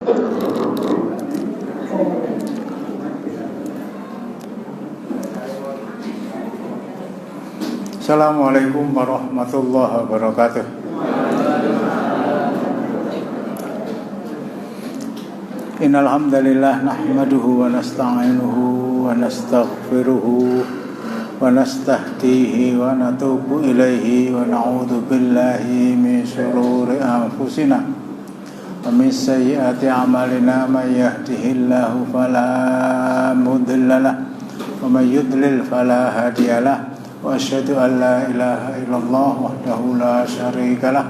Assalamualaikum warahmatullahi wabarakatuh. Innal hamdalillah nahmaduhu wa nasta'inuhu wa nastaghfiruhu wa nastahdihi wa natubu ilaihi wa na'udzu billahi min shururi anfusina wa min sayyiati a'malina may yahdihillahu fala mudilla lahu wa may yudlil fala hadiyalah. Wa asyhadu an la ilaha illallah wahdahu la syarika lah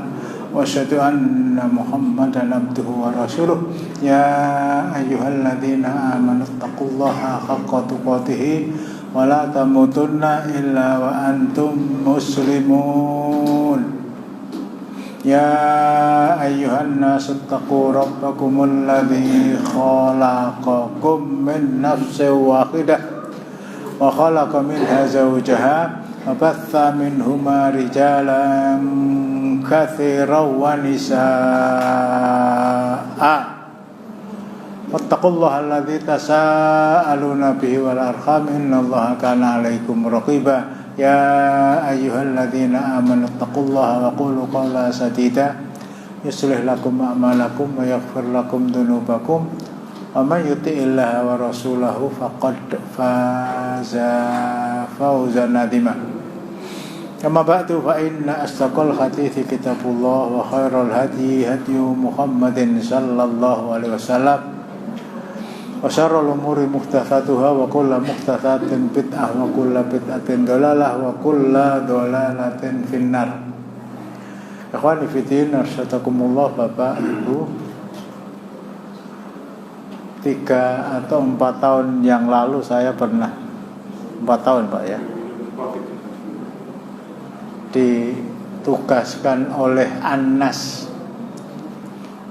wa asyhadu anna Muhammadan abduhu wa rasuluh. Ya ayyuhalladzina amanu taqullaha haqqa tuqatih wa la tamutunna illa wa antum muslimun. Ya ayyuhan nasu taqu rabbakumul ladzi khalaqakum min nafsin wahidah wa khalaqa minha zawjaha wa batha minhuma rijalan katsiran wa nisaa'a. Wattaqullaha alladzi tasaaluna bihi wal arham innallaha kana 'alaikum raqiba. Ya ayyuhalladzina amanu taqullaha wa qulu qawlan sadida yuslih lakum a'malakum wa yaghfir lakum dzunubakum wa may yuti'illaha wa rasulahu faqad faza fawzan 'azima. Kama ba'du fa inna asdaqal hadithi kitabullah wa khairal hadi hadyu Muhammadin sallallahu alaihi wasallam wa syarrul umuri muhdatsatuha wa kullu muhdatsatin bid'ah wa kullu bid'atin dhalalah wa kullu dhalalatin finnar. Ikhwani fi din, arsyadakumullah, Bapak Ibu. 3 atau 4 tahun yang lalu saya pernah 4 tahun Pak ya, ditugaskan oleh ANNAS,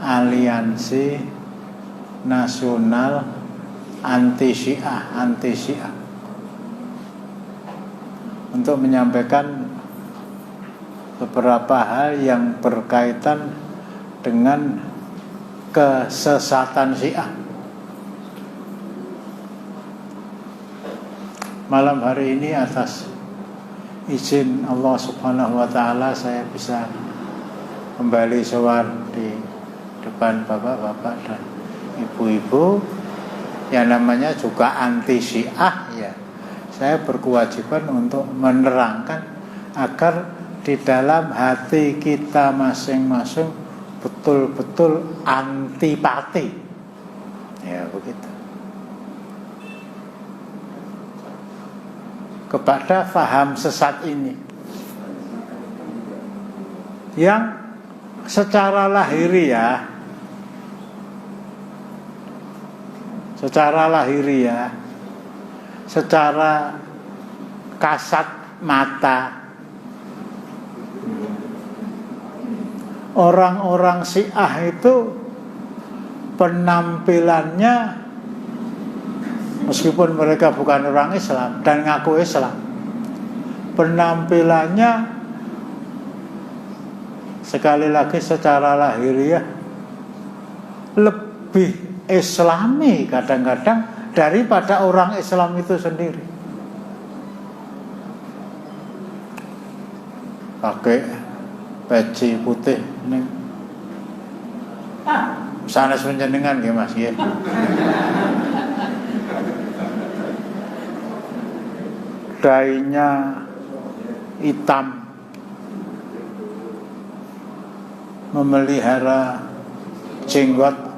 Aliansi Nasional Anti Syiah, untuk menyampaikan beberapa hal yang berkaitan dengan kesesatan Syiah. Malam hari ini atas izin Allah Subhanahu wa ta'ala saya bisa kembali sowan di depan bapak-bapak dan ibu-ibu yang namanya juga anti Syiah ya. Saya berkewajiban untuk menerangkan agar di dalam hati kita masing-masing betul-betul antipati. Ya begitu. Kepada faham sesat ini yang secara lahiriah, secara kasat mata, orang-orang Syiah itu penampilannya, meskipun mereka bukan orang Islam dan ngaku Islam, penampilannya sekali lagi secara lahiriah lebih Islami kadang-kadang daripada orang Islam itu sendiri. Pakai peci putih nih, sanes menjenengan nggih Mas ya. Dainya hitam, memelihara jenggot.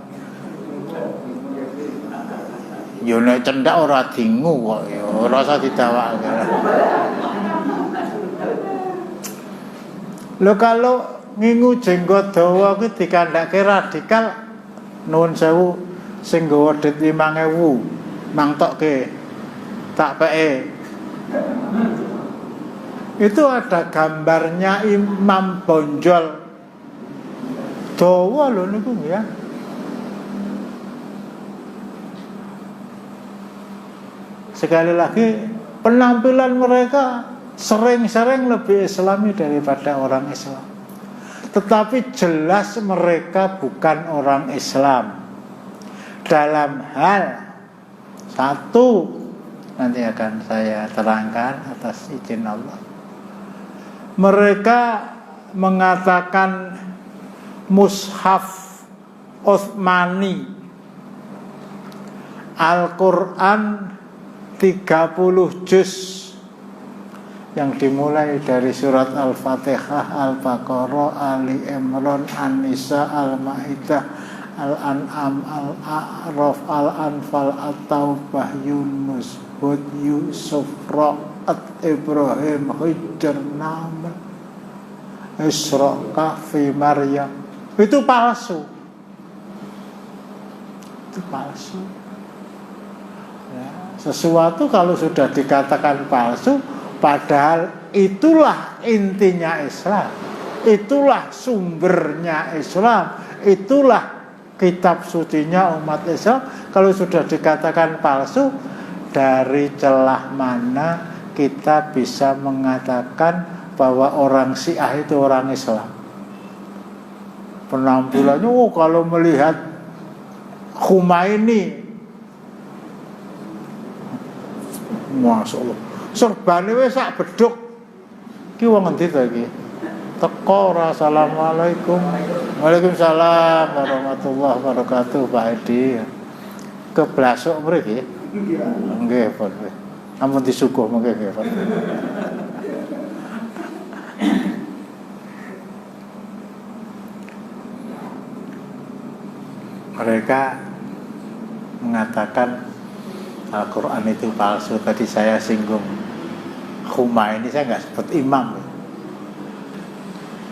Yo nek cendak ora dingu kok, yo ora usah didawake. Lho kalau ngingu jenggot dawa kuwi dikandhake radikal, nuwun sewu sing nggawa dit 5.000 mangtokke tak peke. Itu ada gambarnya Imam Bonjol dawa lho niku ya. Sekali lagi penampilan mereka sering-sering lebih Islami daripada orang Islam. Tetapi jelas mereka bukan orang Islam. dalam hal satu, nanti akan saya terangkan atas izin Allah. Mereka mengatakan mushaf Utsmani, Al-Quran 30 juz yang dimulai dari surat Al-Fatihah, Al-Baqarah, Ali Imran, An-Nisa, Al-Maidah, Al-An'am, Al-A'raf, Al-Anfal, At-Taubah, Yunus, Hud, Yusuf, Ra'at, Ibrahim, Hijr, Naml, Isra, Kahfi, Maryam. Itu palsu. Itu palsu. Ya, sesuatu kalau sudah dikatakan palsu, padahal itulah intinya Islam, itulah sumbernya Islam, itulah kitab sucinya umat Islam. Kalau sudah dikatakan palsu, dari celah mana kita bisa mengatakan bahwa orang Syiah itu orang Islam? Penampilannya, kalau melihat Khomeini, Masya Allah, serbane wis sak beduk. Ki wong endi ta iki? Teko ora. Assalamualaikum. Waalaikumsalam warahmatullahi wabarakatuh, Pak Edi. Keblasuk mriki? Nggih, Pak. Ampun disuguh mengke nggih, Pak. Mereka mengatakan Al-Quran itu palsu. Tadi saya singgung Khomeini, saya nggak sebut imam.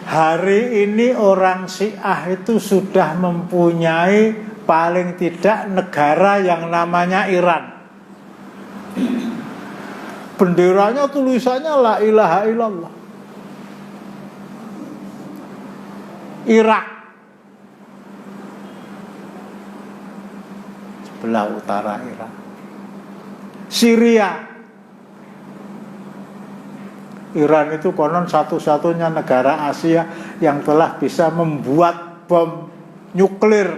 Hari ini orang Syiah itu sudah mempunyai paling tidak negara yang namanya Iran. Benderanya tulisannya la ilaha illallah. Irak sebelah utara Irak. Syria. Iran itu konon satu-satunya negara Asia yang telah bisa membuat bom nuklir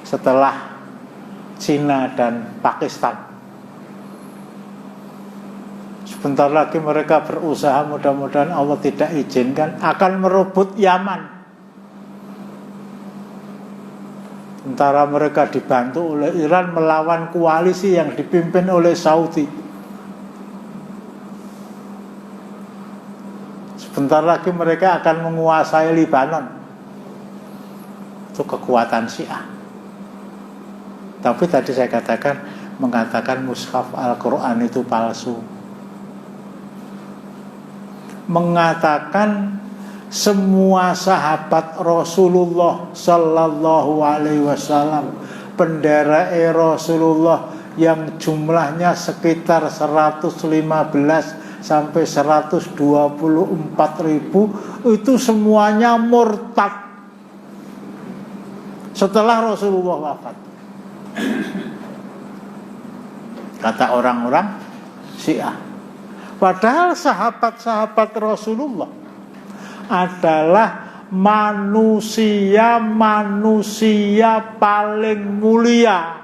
setelah Cina dan Pakistan. Sebentar lagi mereka berusaha, mudah-mudahan Allah tidak izinkan, akan merebut Yaman. Sementara mereka dibantu oleh Iran melawan koalisi yang dipimpin oleh Saudi. Sebentar lagi mereka akan menguasai Libanon. Itu kekuatan Syiah. Tapi tadi saya mengatakan mushaf Al-Quran itu palsu. Mengatakan semua sahabat Rasulullah Sallallahu Alaihi Wasallam, bendera Rasulullah yang jumlahnya sekitar 115 sampai 124 ribu, itu semuanya murtad setelah Rasulullah wafat. Kata orang-orang Syiah. Padahal sahabat-sahabat Rasulullah adalah manusia paling mulia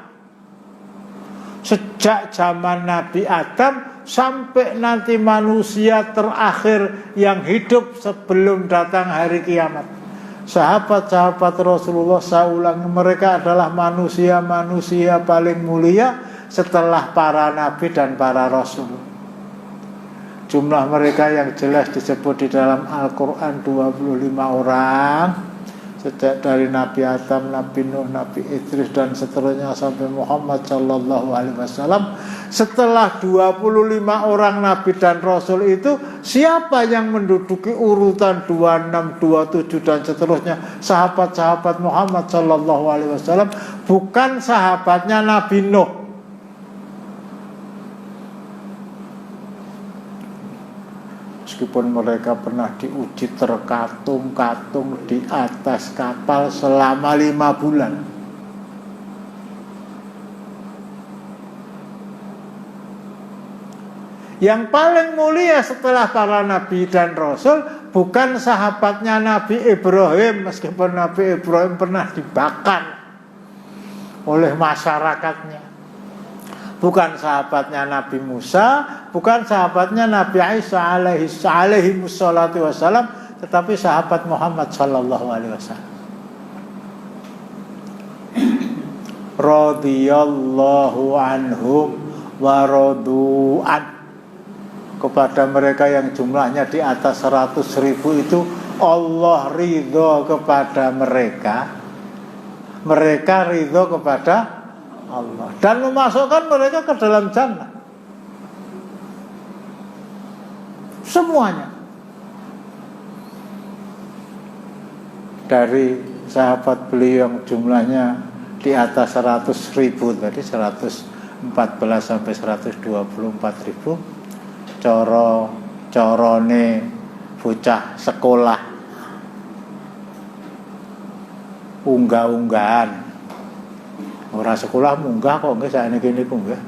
sejak zaman Nabi Adam sampai nanti manusia terakhir yang hidup sebelum datang hari kiamat. Sahabat-sahabat Rasulullah, saya ulangi, mereka adalah manusia paling mulia setelah para nabi dan para rasul. Jumlah mereka yang jelas disebut di dalam Al-Quran 25 orang, sejak dari Nabi Adam, Nabi Nuh, Nabi Idris dan seterusnya sampai Muhammad Sallallahu Alaihi Wasallam. Setelah 25 orang Nabi dan Rasul itu, siapa yang menduduki urutan 26, 27 dan seterusnya? Sahabat-sahabat Muhammad Sallallahu Alaihi Wasallam, bukan sahabatnya Nabi Nuh. Meskipun mereka pernah diuji terkatung-katung di atas kapal selama 5 bulan. Yang paling mulia setelah para nabi dan rasul bukan sahabatnya Nabi Ibrahim, meskipun Nabi Ibrahim pernah dibakar oleh masyarakatnya. Bukan sahabatnya Nabi Musa, bukan sahabatnya Nabi Isa alaihi wassalatu wassalam, tetapi sahabat Muhammad sallallahu alaihi wasallam. Radhiyallahu anhum wa radu'an. Kepada mereka yang jumlahnya di atas 100.000 itu Allah ridho kepada mereka, mereka ridho kepada Allah, dan memasukkan mereka ke dalam jannah. Semuanya. Dari sahabat beliau yang jumlahnya di atas 100.000 tadi, 114 sampai 124.000, corone bocah sekolah unggah-unggahan. Ora sekolah munggah kok nggih sakniki niku nggih.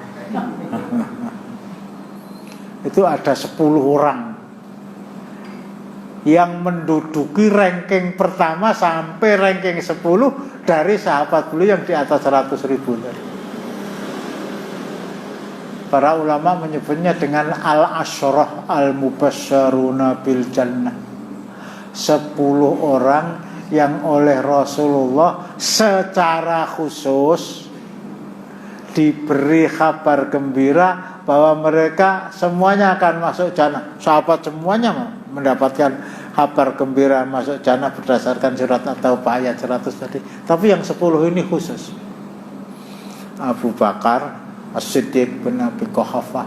Itu ada 10 orang yang menduduki ranking pertama sampai ranking 10 dari sahabat beliau yang di atas 100.000 tadi. Para ulama menyebutnya dengan al-asyrah al-mubasysyaruna bil jannah. 10 orang yang oleh Rasulullah secara khusus diberi kabar gembira bahwa mereka semuanya akan masuk jannah. Sahabat semuanya mendapatkan kabar gembira masuk jannah berdasarkan surat atau ayat 100 tadi. Tapi yang 10 ini khusus. Abu Bakar As-Siddiq bin Abi Quhafah,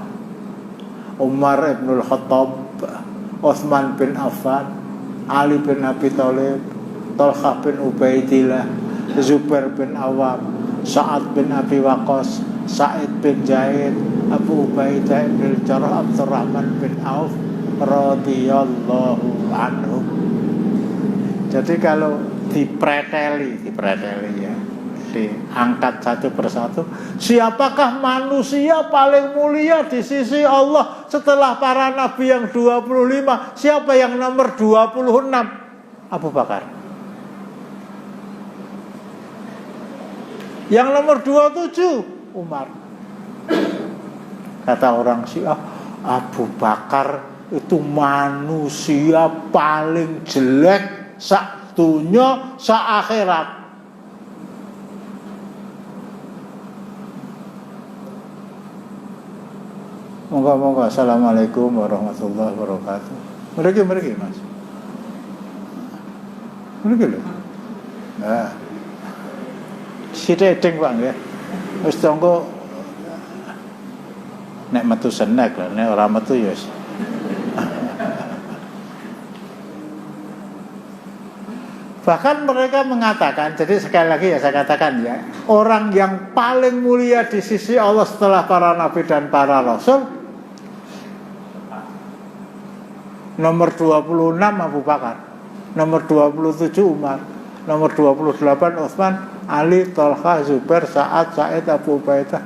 Umar ibn al-Khattab, Uthman bin Affan, Ali bin Abi Thalib, Talha bin Ubaidillah, Zubair bin Awam, Sa'ad bin Abi Waqqas, Sa'id bin Zaid, Abu Ubaidah bin Jarrah, Abdurrahman bin Auf radhiyallahu anhum. Jadi kalau dipreteli ya, diangkat satu persatu, siapakah manusia paling mulia di sisi Allah setelah para nabi yang 25? Siapa yang nomor 26? Abu Bakar. Yang nomor 27 Umar. Kata orang Syiah, Abu Bakar itu manusia paling jelek sak dunya sak akhirat. Moga-moga. Assalamualaikum warahmatullahi wabarakatuh. Mereka mas. Mereka lho. Nah, sithik Pak nggih. Wis tonggo nek metu senek lho, nek ora metu ya wis. Bahkan mereka mengatakan, jadi sekali lagi ya saya katakan ya, orang yang paling mulia di sisi Allah setelah para nabi dan para rasul, nomor 26 Abu Bakar, nomor 27 Umar, nomor 28 Utsman, Ali, Talha, Zubair, Sa'ad, Sa'id, Abu Ubaidah,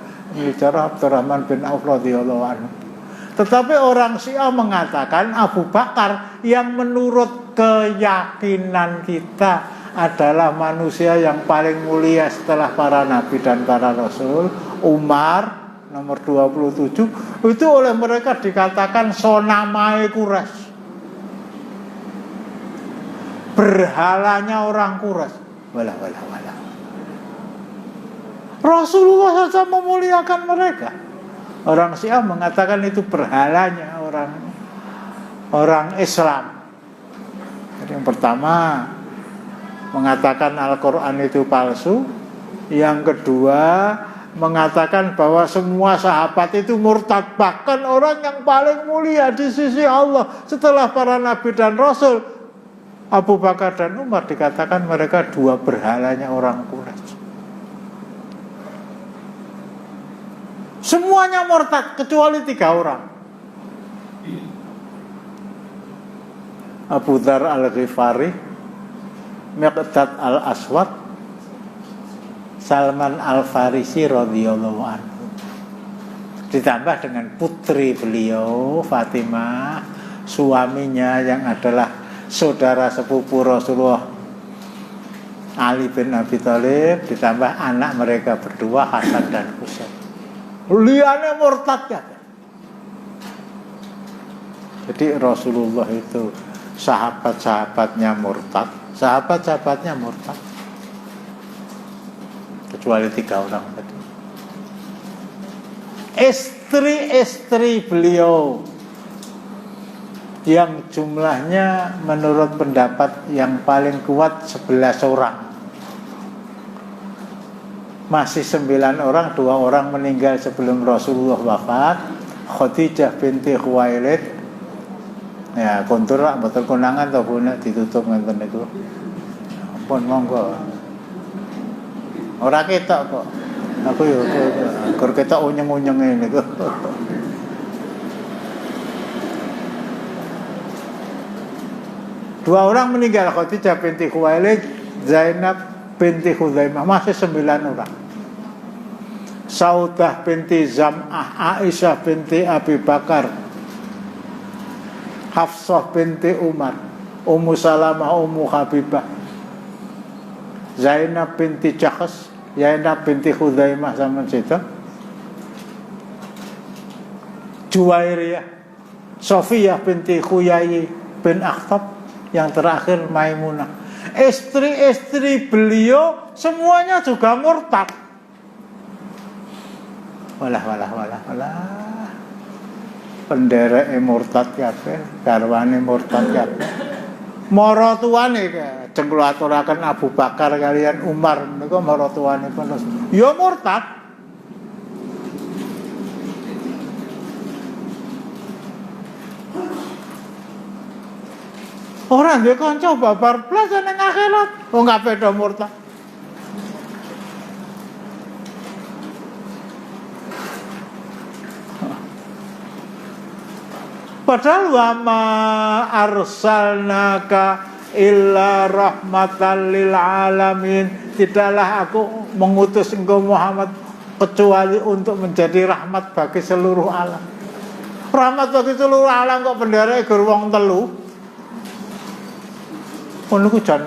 Jarrah, Abdurrahman bin Auf radhiyallahu anhu. Tetapi orang Syiah mengatakan Abu Bakar yang menurut keyakinan kita adalah manusia yang paling mulia setelah para nabi dan para rasul. Umar nomor 27 itu oleh mereka dikatakan sonamai Quraisy, berhalanya orang Quraisy. Walah. Rasulullah saja memuliakan mereka. Orang Syiah mengatakan itu berhalanya orang Islam. Jadi yang pertama mengatakan Al-Quran itu palsu. Yang kedua mengatakan bahwa semua sahabat itu murtad. Bahkan orang yang paling mulia di sisi Allah setelah para nabi dan rasul, Abu Bakar dan Umar, dikatakan mereka dua berhalanya orang Quraisy. Semuanya murtad kecuali 3 orang. Abu Dzar Al-Ghifari, Miqdad Al-Aswad, Salman Al-Farisi radhiyallahu anhu. Ditambah dengan putri beliau Fatimah, suaminya yang adalah saudara sepupu Rasulullah Ali bin Abi Thalib ditambah anak mereka berdua Hasan dan Husain. Liyane murtad ya. Jadi Rasulullah itu sahabat-sahabatnya murtad, sahabat-sahabatnya murtad. Kecuali 3 orang tadi. Istri-istri beliau yang jumlahnya menurut pendapat yang paling kuat 11 orang. Masih 9 orang, 2 orang meninggal sebelum Rasulullah wafat. Khadijah binti Khuwailid. Ya, kontur lah, betul konangan atau punya ditutup ngenten itu. Ampun monggo. Ora ketok kok. Aku yo gor ketok unyeng-unyeng ngene niku. Dua orang meninggal, Khadijah binti Khuwailid, Zainab binti Khuzaimah, masih 9 orang. Saudah binti Zam'ah, Aisyah binti Abi Bakar, Hafsah binti Umar, Ummu Salamah, Ummu Habibah, Zainab binti Jahsh, Zainab binti Khuzaimah sama situ, Juwairiyah, Sofiyah binti Khuyai bin Akhtab, yang terakhir Maimunah. Istri-istri beliau semuanya juga murtad. Walah. Pendereke murtad kabeh, garwane murtad kabeh. Mara tuane jengkul aturaken Abu Bakar kalian Umar niku mara tuane pun ya murtad. Ora duwe kanca babar blas ning akhirat, wong kabeh do murtad. Padahal wa ma arsalnaka illa rahmatan lil alamin. Tidaklah aku mengutus engkau Muhammad kecuali untuk menjadi rahmat bagi seluruh alam. Rahmat bagi seluruh alam kok bendarane gur wong telu. Ngono ku jan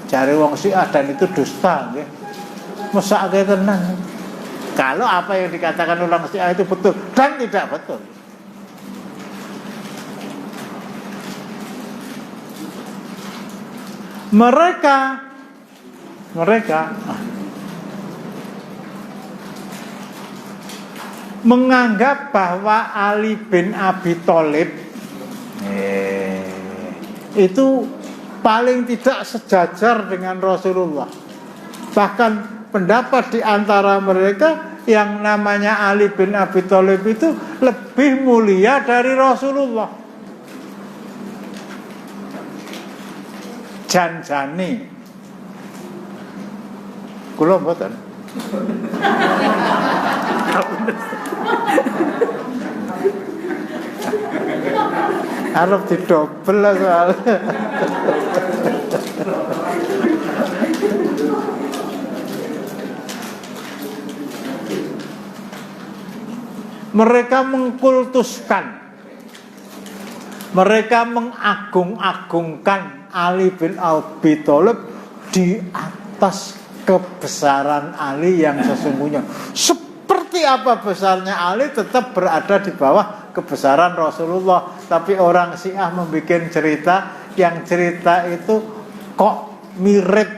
cari wong Syiah dan itu dusta nggih. Mesake tenan. Kalau apa yang dikatakan orang Syiah itu betul dan tidak betul. Mereka menganggap bahwa Ali bin Abi Thalib itu paling tidak sejajar dengan Rasulullah. Bahkan pendapat di antara mereka yang namanya Ali bin Abi Thalib itu lebih mulia dari Rasulullah. Janjani kula mboten arep didobel soal mereka mengkultuskan, mereka mengagung-agungkan Ali bin Abi Thalib di atas kebesaran Ali yang sesungguhnya. Seperti apa besarnya Ali tetap berada di bawah kebesaran Rasulullah. Tapi orang Syiah membuat cerita, yang cerita itu kok mirip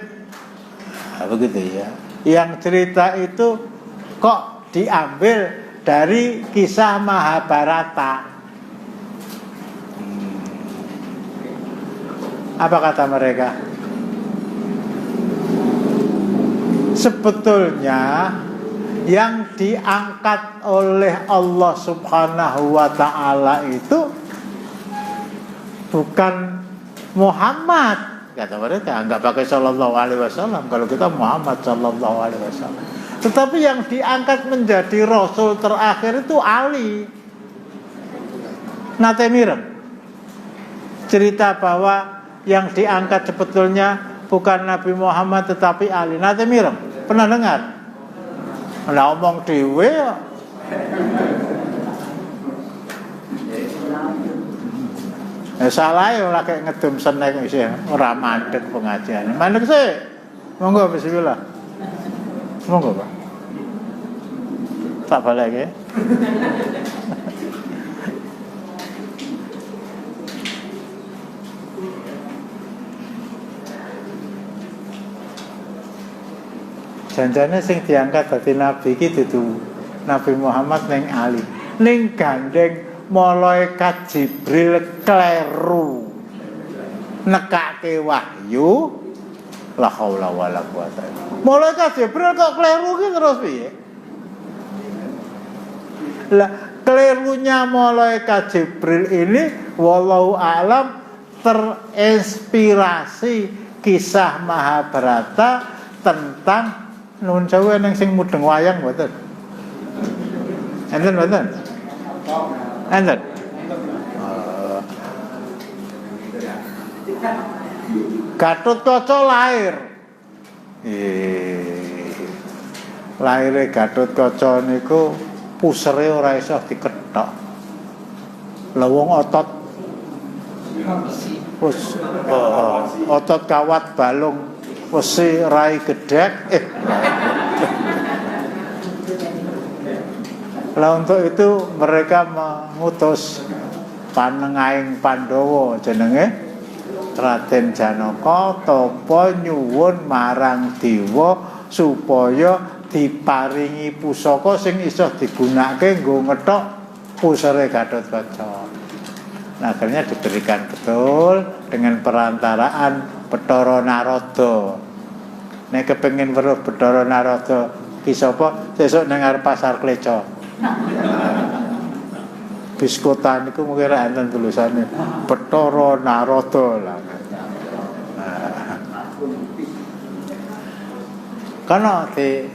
begitu ya. Yang cerita itu kok diambil dari kisah Mahabharata. Apa kata mereka? Sebetulnya yang diangkat oleh Allah Subhanahu wa ta'ala itu bukan Muhammad, kata mereka. Enggak pakai sallallahu alaihi wasallam, kalau kita Muhammad sallallahu alaihi wasallam. Tetapi yang diangkat menjadi rasul terakhir itu Ali. Nate mireng cerita bahwa yang diangkat sebetulnya bukan Nabi Muhammad tetapi Ali. Nate mireng, pernah dengar? Lah omong dhewe. Salah ya ora kek ngedum seneng isih ora mandeg pengajian. Mandeg sih. Monggo bismillah. Monggo, Pak. Tak balik ya. Janjane sing diangkat dadi nabi iki dudu Nabi Muhammad ning Ali. Ning gandeng malaikat Jibril kleru. Nekake wahyu. La haula wala quwata. Malaikat Jibril kok kleru ki terus piye? Lah klerunya malaikat Jibril ini wallahu alam terinspirasi kisah Mahabharata tentang nun sewu neng sing mudeng wayang mboten. Enten mboten? Enten. Gatotkaca lahir. Lahire Gatotkaca niku pusere ora iso dikethok. Lah wong otot otot kawat balung wesi rai gedhek. Lah untuk itu mereka mengutus panengahing Pandhawa jenenge Raden Janaka tapa nyuwun marang dewa supaya diparingi pusaka sing iso digunakake nggo ngethok pusere Gatotkaca. Nah, akhirnya diberikan betul dengan perantaraan Bathara Narada. Nek kepengin weruh Bathara Narada ki sapa? Sesuk nang arep pasar Kleco. Biskotan niku mungkin ra enten tulisane Bathara Narada lah. Kana di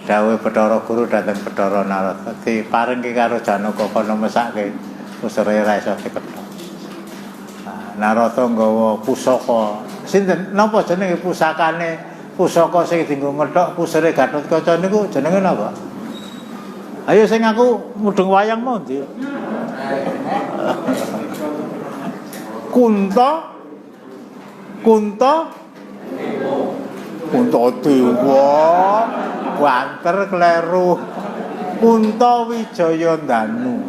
dawuh Bathara Guru dhateng Bathara Narada diparingke karo Janaka kana mesake pusere ra iso dikethok. Narada nggawa pusaka. Sinten napa jenenge pusakane? Pusaka sing dienggo ngethok pusere Gatotkaca niku jenenge napa? Ayo sing aku mudeng wayang mau ndi? Kunta Dewa banter kleru Kunta Wijaya Danu.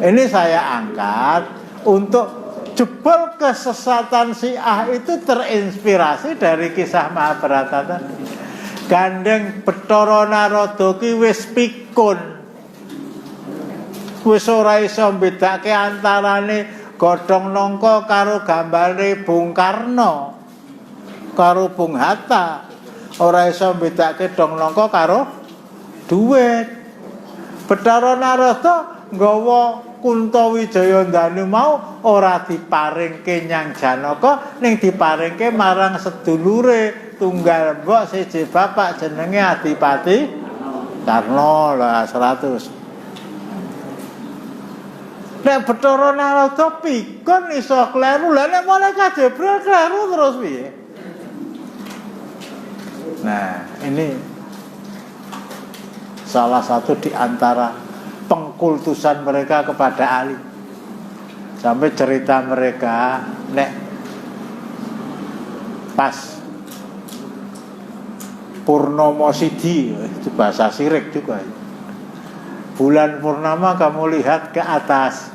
Ini saya angkat untuk jebol kesesatan Syiah itu terinspirasi dari kisah Mahabharata tadi. Gandeng Bathara Narada ki wis pikun. Wis ora iso mbedakake antarane godhong nangka karo gambare Bung Karno karo Bung Hatta. Ora iso mbedakake dong nangka karo duit. Bathara Narada nggawa Kunta Wijaya Danu mau ora diparingke nyang Janaka ning diparingke marang sedulure tunggal mbok siji bapak jenenge Adipati Karna lah 100. Nek Bathara Narada pikun iso kleru, lah nek malaikat Jibril kleru terus piye? Nah, ini salah satu di antara pengkultusan mereka kepada Ali. Sampai cerita mereka nek pas Purnama Sidi, itu bahasa syirik juga. Bulan purnama kamu lihat ke atas.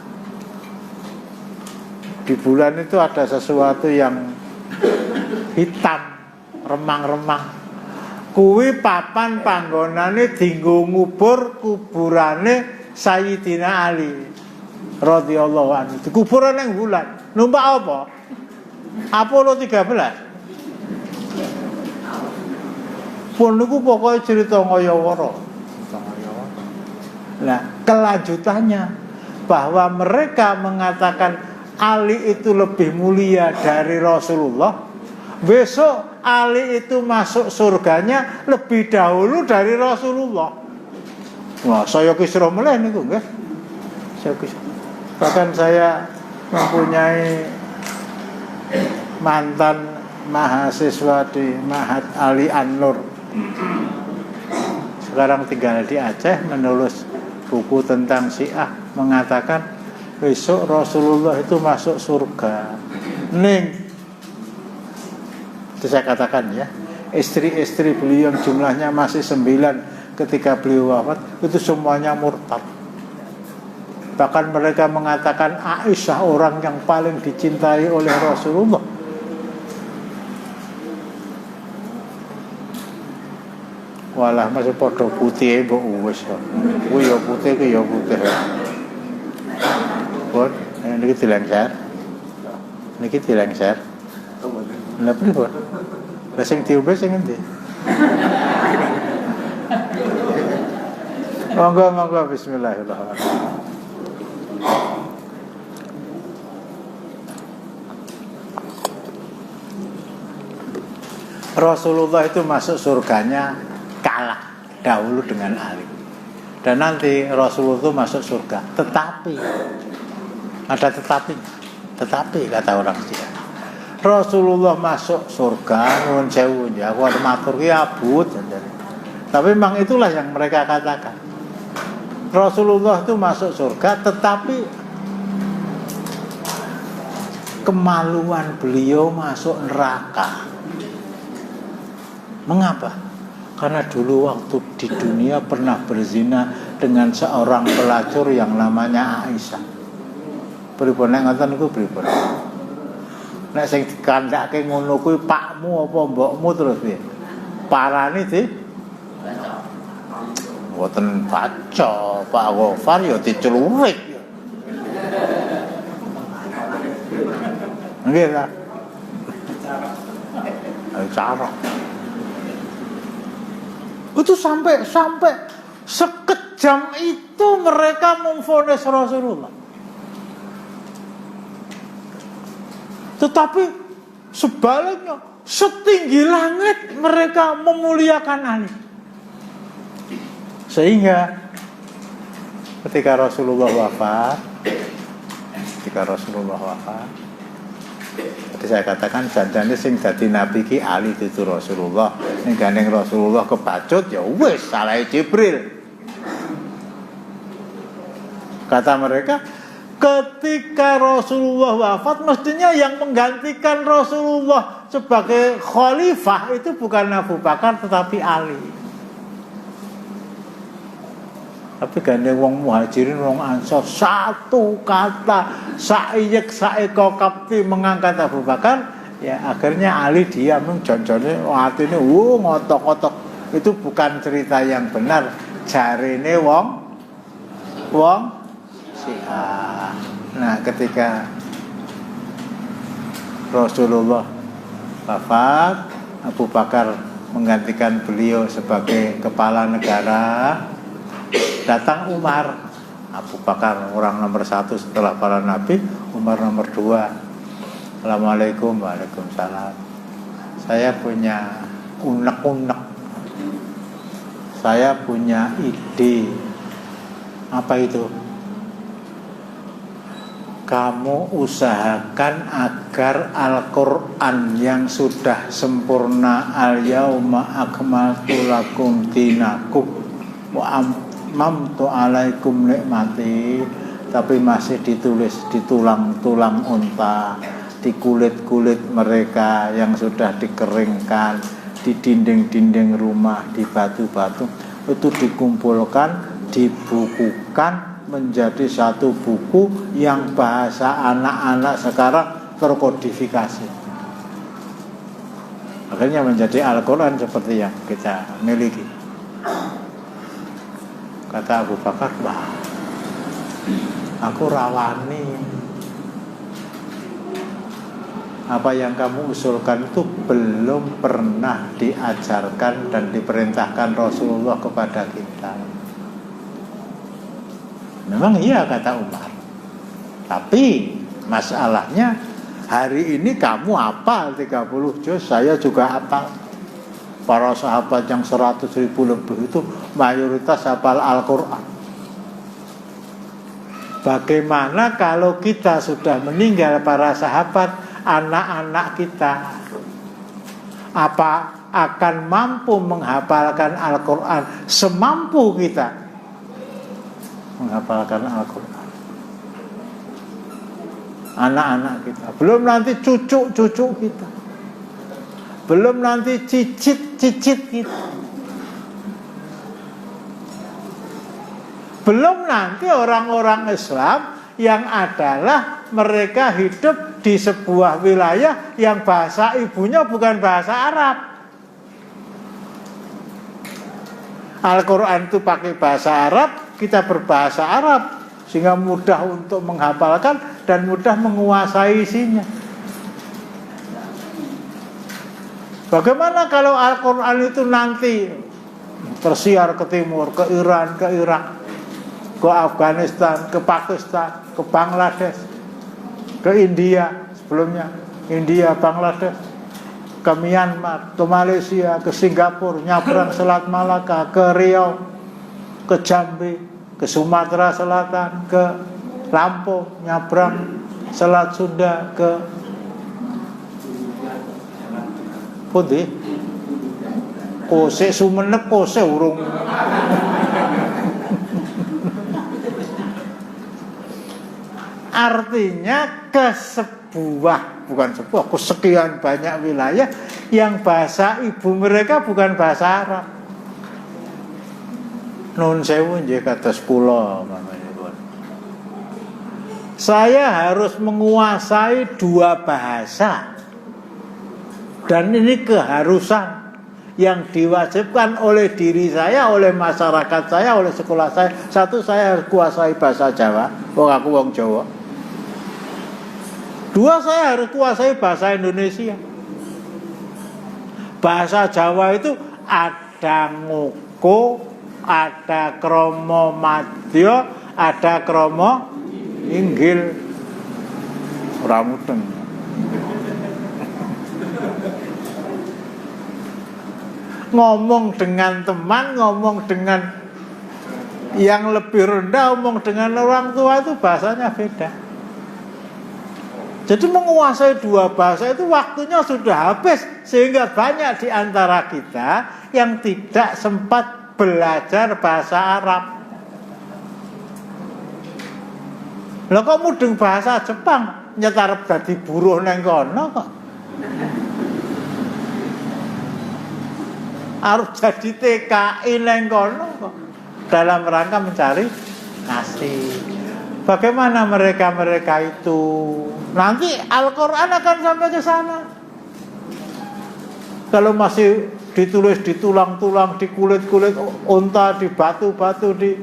Di bulan itu ada sesuatu yang hitam, remang-remang. Kuwi papan panggonane dinggo ngubur kuburane Sayyidina Ali radhiyallahu anhu. Dikuburan ning bulan. Numpak apa? Apollo 13. Pun niku pokoke cerita ngayawara. Nah, kelanjutannya bahwa mereka mengatakan Ali itu lebih mulia dari Rasulullah. Besok Ali itu masuk surganya lebih dahulu dari Rasulullah. Wah, saya kisruh mulai niku nggih. Bahkan saya mempunyai mantan mahasiswa di Mahat Ali An-Nur. Sekarang tinggal di Aceh menulis buku tentang Syiah, mengatakan besok Rasulullah itu masuk surga. Itu saya katakan ya, istri-istri beliau yang jumlahnya masih 9 ketika beliau wafat, itu semuanya murtad. Bahkan mereka mengatakan Aisyah orang yang paling dicintai oleh Rasulullah. Walah masih podo putih mbok wis. Ku ya putih, ku ya putih. Pun niki dilengser. Niki dilengser. Lha pripun? Lah sing diombe sing endi? Monggo bismillahirrahmanirrahim. Rasulullah itu masuk surganya kalah dahulu dengan Ali. Dan nanti Rasulullah itu masuk surga. Tetapi ada tetapi kata orang Syiah. Rasulullah masuk surga nuwun sewu ya, aku matur ki abot. Tapi memang itulah yang mereka katakan. Rasulullah itu masuk surga, tetapi kemaluan beliau masuk neraka. Mengapa? Karena dulu waktu di dunia pernah berzina dengan seorang pelacur yang namanya Aisyah. Pripun nek ngoten niku pripun? Nek sing dikandhake ngono kuwi pakmu apa mbokmu terus piye? Parane di mboten baca Pak Gofar ya dicelurik. Nggih ta? Cara. Itu sampai sekejam itu mereka memvonis Rasulullah. Tetapi sebaliknya setinggi langit mereka memuliakan Ali. Sehingga ketika Rasulullah wafat, tadi saya katakan janjane sing dadi nabi ki Ali itu Rasulullah. Ning gandeng Rasulullah kebacut ya wis salah Jibril. Kata mereka, ketika Rasulullah wafat mestinya yang menggantikan Rasulullah sebagai khalifah itu bukan Abu Bakar tetapi Ali. Tapi gandeng wong Muhajirin, wong Ansor satu kata saiyek saekokapti mengangkat Abu Bakar, ya akhirnya Ali diam jonjone atine ngotok-ngotok. Itu bukan cerita yang benar, jarine wong Syiah. Nah, ketika Rasulullah wafat, Abu Bakar menggantikan beliau sebagai kepala negara. Datang Umar. Abu Bakar orang nomor 1 setelah para nabi, Umar nomor 2. Assalamualaikum. Waalaikumsalam. Saya punya unek-unek. Saya punya ide. Apa itu? Kamu usahakan agar Al-Quran yang sudah sempurna, Al-Yauma akmaltu lakum dinakum wa mamtu alaikum nikmati, tapi masih ditulis di tulang-tulang unta, di kulit-kulit mereka yang sudah dikeringkan, di dinding-dinding rumah, di batu-batu, itu dikumpulkan, dibukukan menjadi satu buku yang bahasa anak-anak sekarang terkodifikasi. Akhirnya menjadi Al-Quran seperti yang kita miliki. Kata Abu Bakar, bah, aku rawani. Apa yang kamu usulkan itu belum pernah diajarkan dan diperintahkan Rasulullah kepada kita. Memang iya, kata Umar. Tapi masalahnya hari ini kamu hafal 30 juz, saya juga hafal. Para sahabat yang 100.000 lebih itu mayoritas hafal Al-Quran. Bagaimana kalau kita sudah meninggal para sahabat, anak-anak kita apa akan mampu menghafalkan Al-Quran semampu kita menghafalkan Al-Quran? anak-anak kita, belum nanti cucu-cucu kita, belum nanti cicit-cicit kita, belum nanti orang-orang Islam yang adalah mereka hidup di sebuah wilayah yang bahasa ibunya bukan bahasa Arab. Al-Quran itu pakai bahasa Arab, kita berbahasa Arab, sehingga mudah untuk menghafalkan dan mudah menguasai isinya. Bagaimana kalau Al-Quran itu nanti tersiar ke timur, ke Iran, ke Irak, ke Afghanistan, ke Pakistan, ke Bangladesh, ke India sebelumnya, India, Bangladesh, ke Myanmar, ke Malaysia, ke Singapura, nyabrang Selat Malaka, ke Riau, ke Jambi, ke Sumatera Selatan, ke Lampung, nyabrang Selat Sunda, ke Pundi, Kose Sumenep, Kose urung. Artinya kesekian banyak wilayah yang bahasa ibu mereka bukan bahasa Arab. Nun sewu nggih kados kula mamanya. Saya harus menguasai 2 bahasa. Dan ini keharusan yang diwajibkan oleh diri saya, oleh masyarakat saya, oleh sekolah saya. 1, saya harus kuasai bahasa Jawa, wong aku wong Jawa. 2, saya harus kuasai bahasa Indonesia. Bahasa Jawa itu ada ngoko, ada kromo madya, ada kromo inggil. Ora mudeng. Ngomong dengan teman, ngomong dengan yang lebih rendah, ngomong dengan orang tua itu bahasanya beda. Jadi menguasai 2 bahasa itu waktunya sudah habis, sehingga banyak di antara kita yang tidak sempat belajar bahasa Arab. Lah kok mudeng bahasa Jepang, nyetar dadi buruh nang kono kok. Harus jadi TKI nang kono kok, dalam rangka mencari nasi. Bagaimana mereka itu? Nanti Al-Quran akan sampai ke sana. Kalau masih ditulis di tulang-tulang, di kulit-kulit unta, di batu-batu, di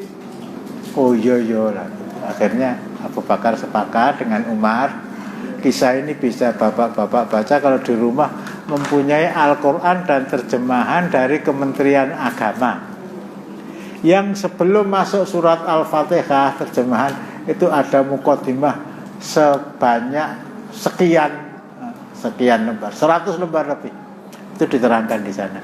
lah. Akhirnya Abu Bakar sepakat dengan Umar. Kisah ini bisa bapak-bapak baca kalau di rumah mempunyai Al-Quran dan terjemahan dari Kementerian Agama. Yang sebelum masuk surat Al-Fatihah terjemahan itu ada mukadimah sebanyak sekian lembar, 100 lembar lebih. Itu diterangkan di sana.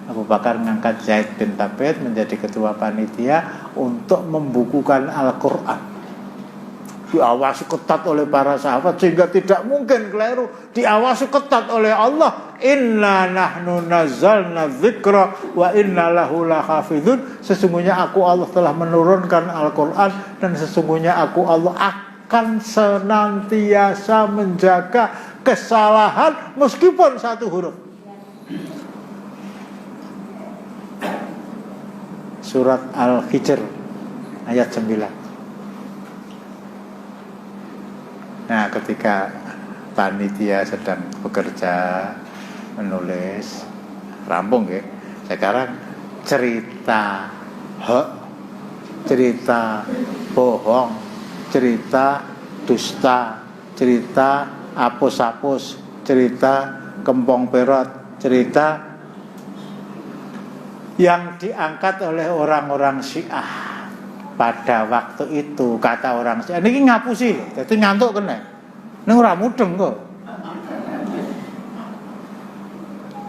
Abu Bakar mengangkat Zaid bin Thabit menjadi ketua panitia untuk membukukan Al-Quran. Diawasi ketat oleh para sahabat sehingga tidak mungkin keliru. Diawasi ketat oleh Allah. Inna nahnu nazzalna dzikra wa inna lahu lahafizun. Sesungguhnya aku Allah telah menurunkan Al-Quran dan sesungguhnya aku Allah akan senantiasa menjaga kesalahan meskipun 1 huruf. Surat Al-Hijr ayat 9. Nah, ketika panitia sedang bekerja menulis rampung ya, sekarang cerita cerita bohong, cerita dusta, cerita apus-apus, cerita kempong perot, cerita yang diangkat oleh orang-orang Syiah. Pada waktu itu kata orang Syiah niki ngapusi, dadi ngantuk kene. Ning ora mudeng kok.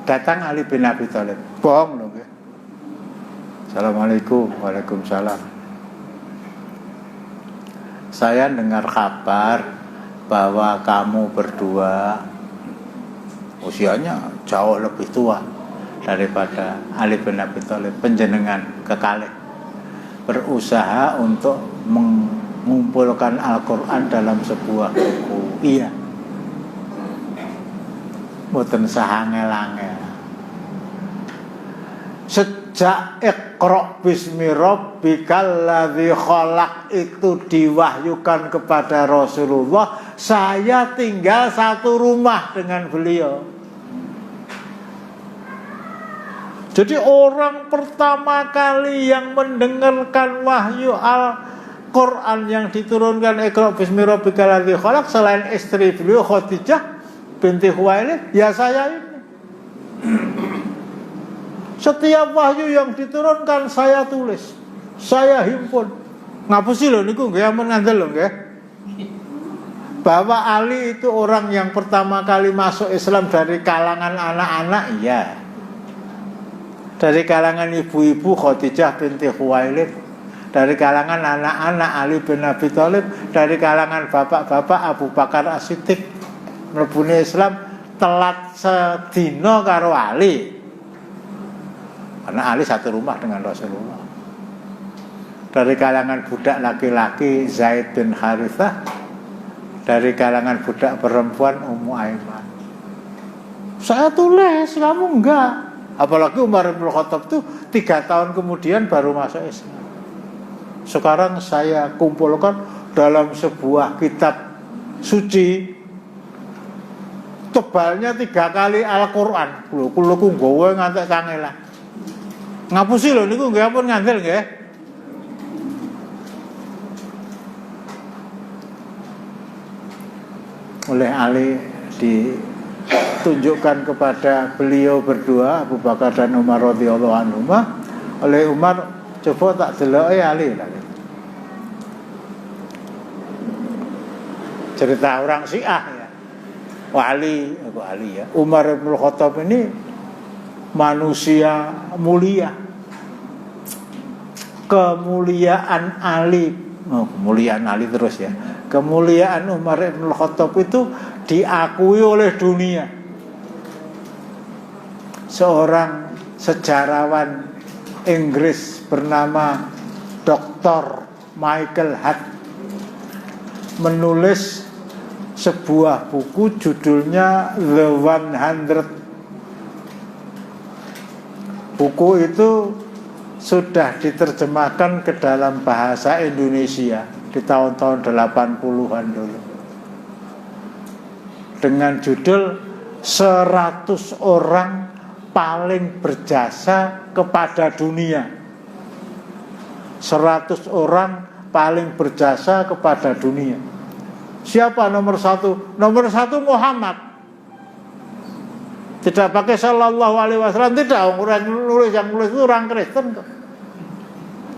Datang Ali bin Abi Thalib. Bohong lho nggih. Assalamualaikum. Waalaikumsalam. Saya dengar kabar bahwa kamu berdua usianya jauh lebih tua daripada Ali bin Abi Thalib, panjenengan kekalih berusaha untuk mengumpulkan Al-Quran dalam sebuah buku. Iya. Mboten sahangel-angel. Sejak Iqra bismi rabbikal ladzi khalaq itu diwahyukan kepada Rasulullah, saya tinggal satu rumah dengan beliau. Jadi orang pertama kali yang mendengarkan wahyu Al-Quran yang diturunkan Iqra bismi rabbikal ladzi khalaq selain istri beliau Khadijah binti Khuwailid, ya saya ini. Setiap wahyu yang diturunkan saya tulis, saya himpun. Ngapusi lho niku nggih ampun ngandel lho nggih. Bahwa Ali itu orang yang pertama kali masuk Islam dari kalangan anak-anak, iya. Dari kalangan ibu-ibu Khadijah binti Khuwailid, dari kalangan anak-anak Ali bin Abi Thalib, dari kalangan bapak-bapak Abu Bakar As-Siddiq. Mlebune Islam telat sedina karo Ali. Karena Ali satu rumah dengan Rasulullah. Dari kalangan budak laki-laki Zaid bin Harithah, dari kalangan budak perempuan Ummu Aiman. Saya tulis, kamu enggak. Apalagi Umar bin Khattab itu 3 tahun kemudian baru masuk Islam. Sekarang saya kumpulkan dalam sebuah kitab suci, tebalnya 3 kali Al-Quran. Kulo ku nggawe ngantek kangelan. Ngapusi lho niku nggih ampun ngandel nggih. Oleh Ali ditunjukkan kepada beliau berdua, Abu Bakar dan Umar radhiyallahu anhuma. Oleh Umar, coba tak deloke Ali lagi. Cerita orang Syiah ya. Ali ya. Umar bin Khattab ini manusia mulia. Kemuliaan Ali, kemuliaan Ali terus ya. Kemuliaan Umar bin Khattab itu diakui oleh dunia. Seorang sejarawan Inggris bernama Dr. Michael Hart menulis sebuah buku judulnya The 100. Buku itu sudah diterjemahkan ke dalam bahasa Indonesia di tahun-tahun 80-an dulu. Dengan judul 100 orang paling berjasa kepada dunia. 100 orang paling berjasa kepada dunia. Siapa nomor 1? Nomor 1 Muhammad. Tidak pakai sallallahu alaihi wasallam, tidak. Orang nulis yang nulis itu orang Kristen kok.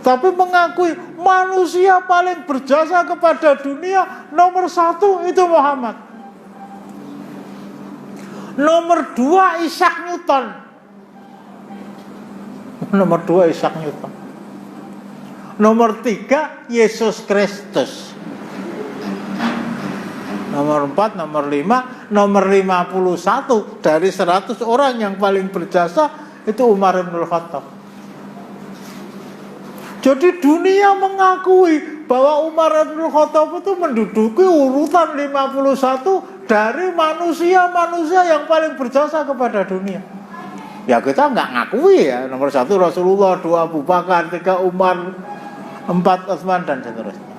Tapi mengakui manusia paling berjasa kepada dunia, nomor 1 itu Muhammad. Nomor 2 Isaac Newton. Nomor 2 Isaac Newton. Nomor 3 Yesus Kristus. Nomor 4, nomor 5, nomor 51 dari 100 orang yang paling berjasa itu Umar bin Khattab. Jadi dunia mengakui bahwa Umar bin Khattab itu menduduki urutan 51 dari manusia-manusia yang paling berjasa kepada dunia. Ya kita nggak ngakui ya. Nomor 1 Rasulullah, 2 Abu Bakar, 3 Umar, 4 Utsman dan seterusnya.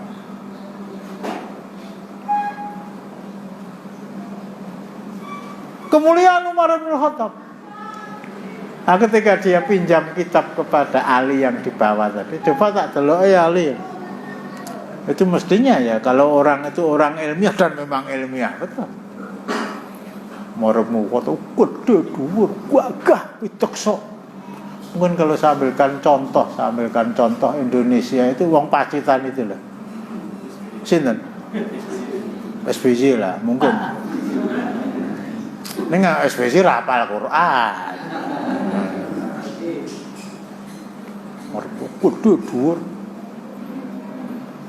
Kemuliaan Umar bin Khattab. Nah, ketika dia pinjam kitab kepada Ali yang dibawa tadi, coba tak delok Ali. Itu mestinya ya, kalau orang itu orang ilmiah dan memang ilmiah, betul. Maremu kata gede dhuwur, gagah pitekso. Mungkin kalau saya ambilkan contoh Indonesia itu wong Pacitan itu loh. Sinten? SBY lah, mungkin. Ini nggak SBY rapal Quran. Kudu dhuwur.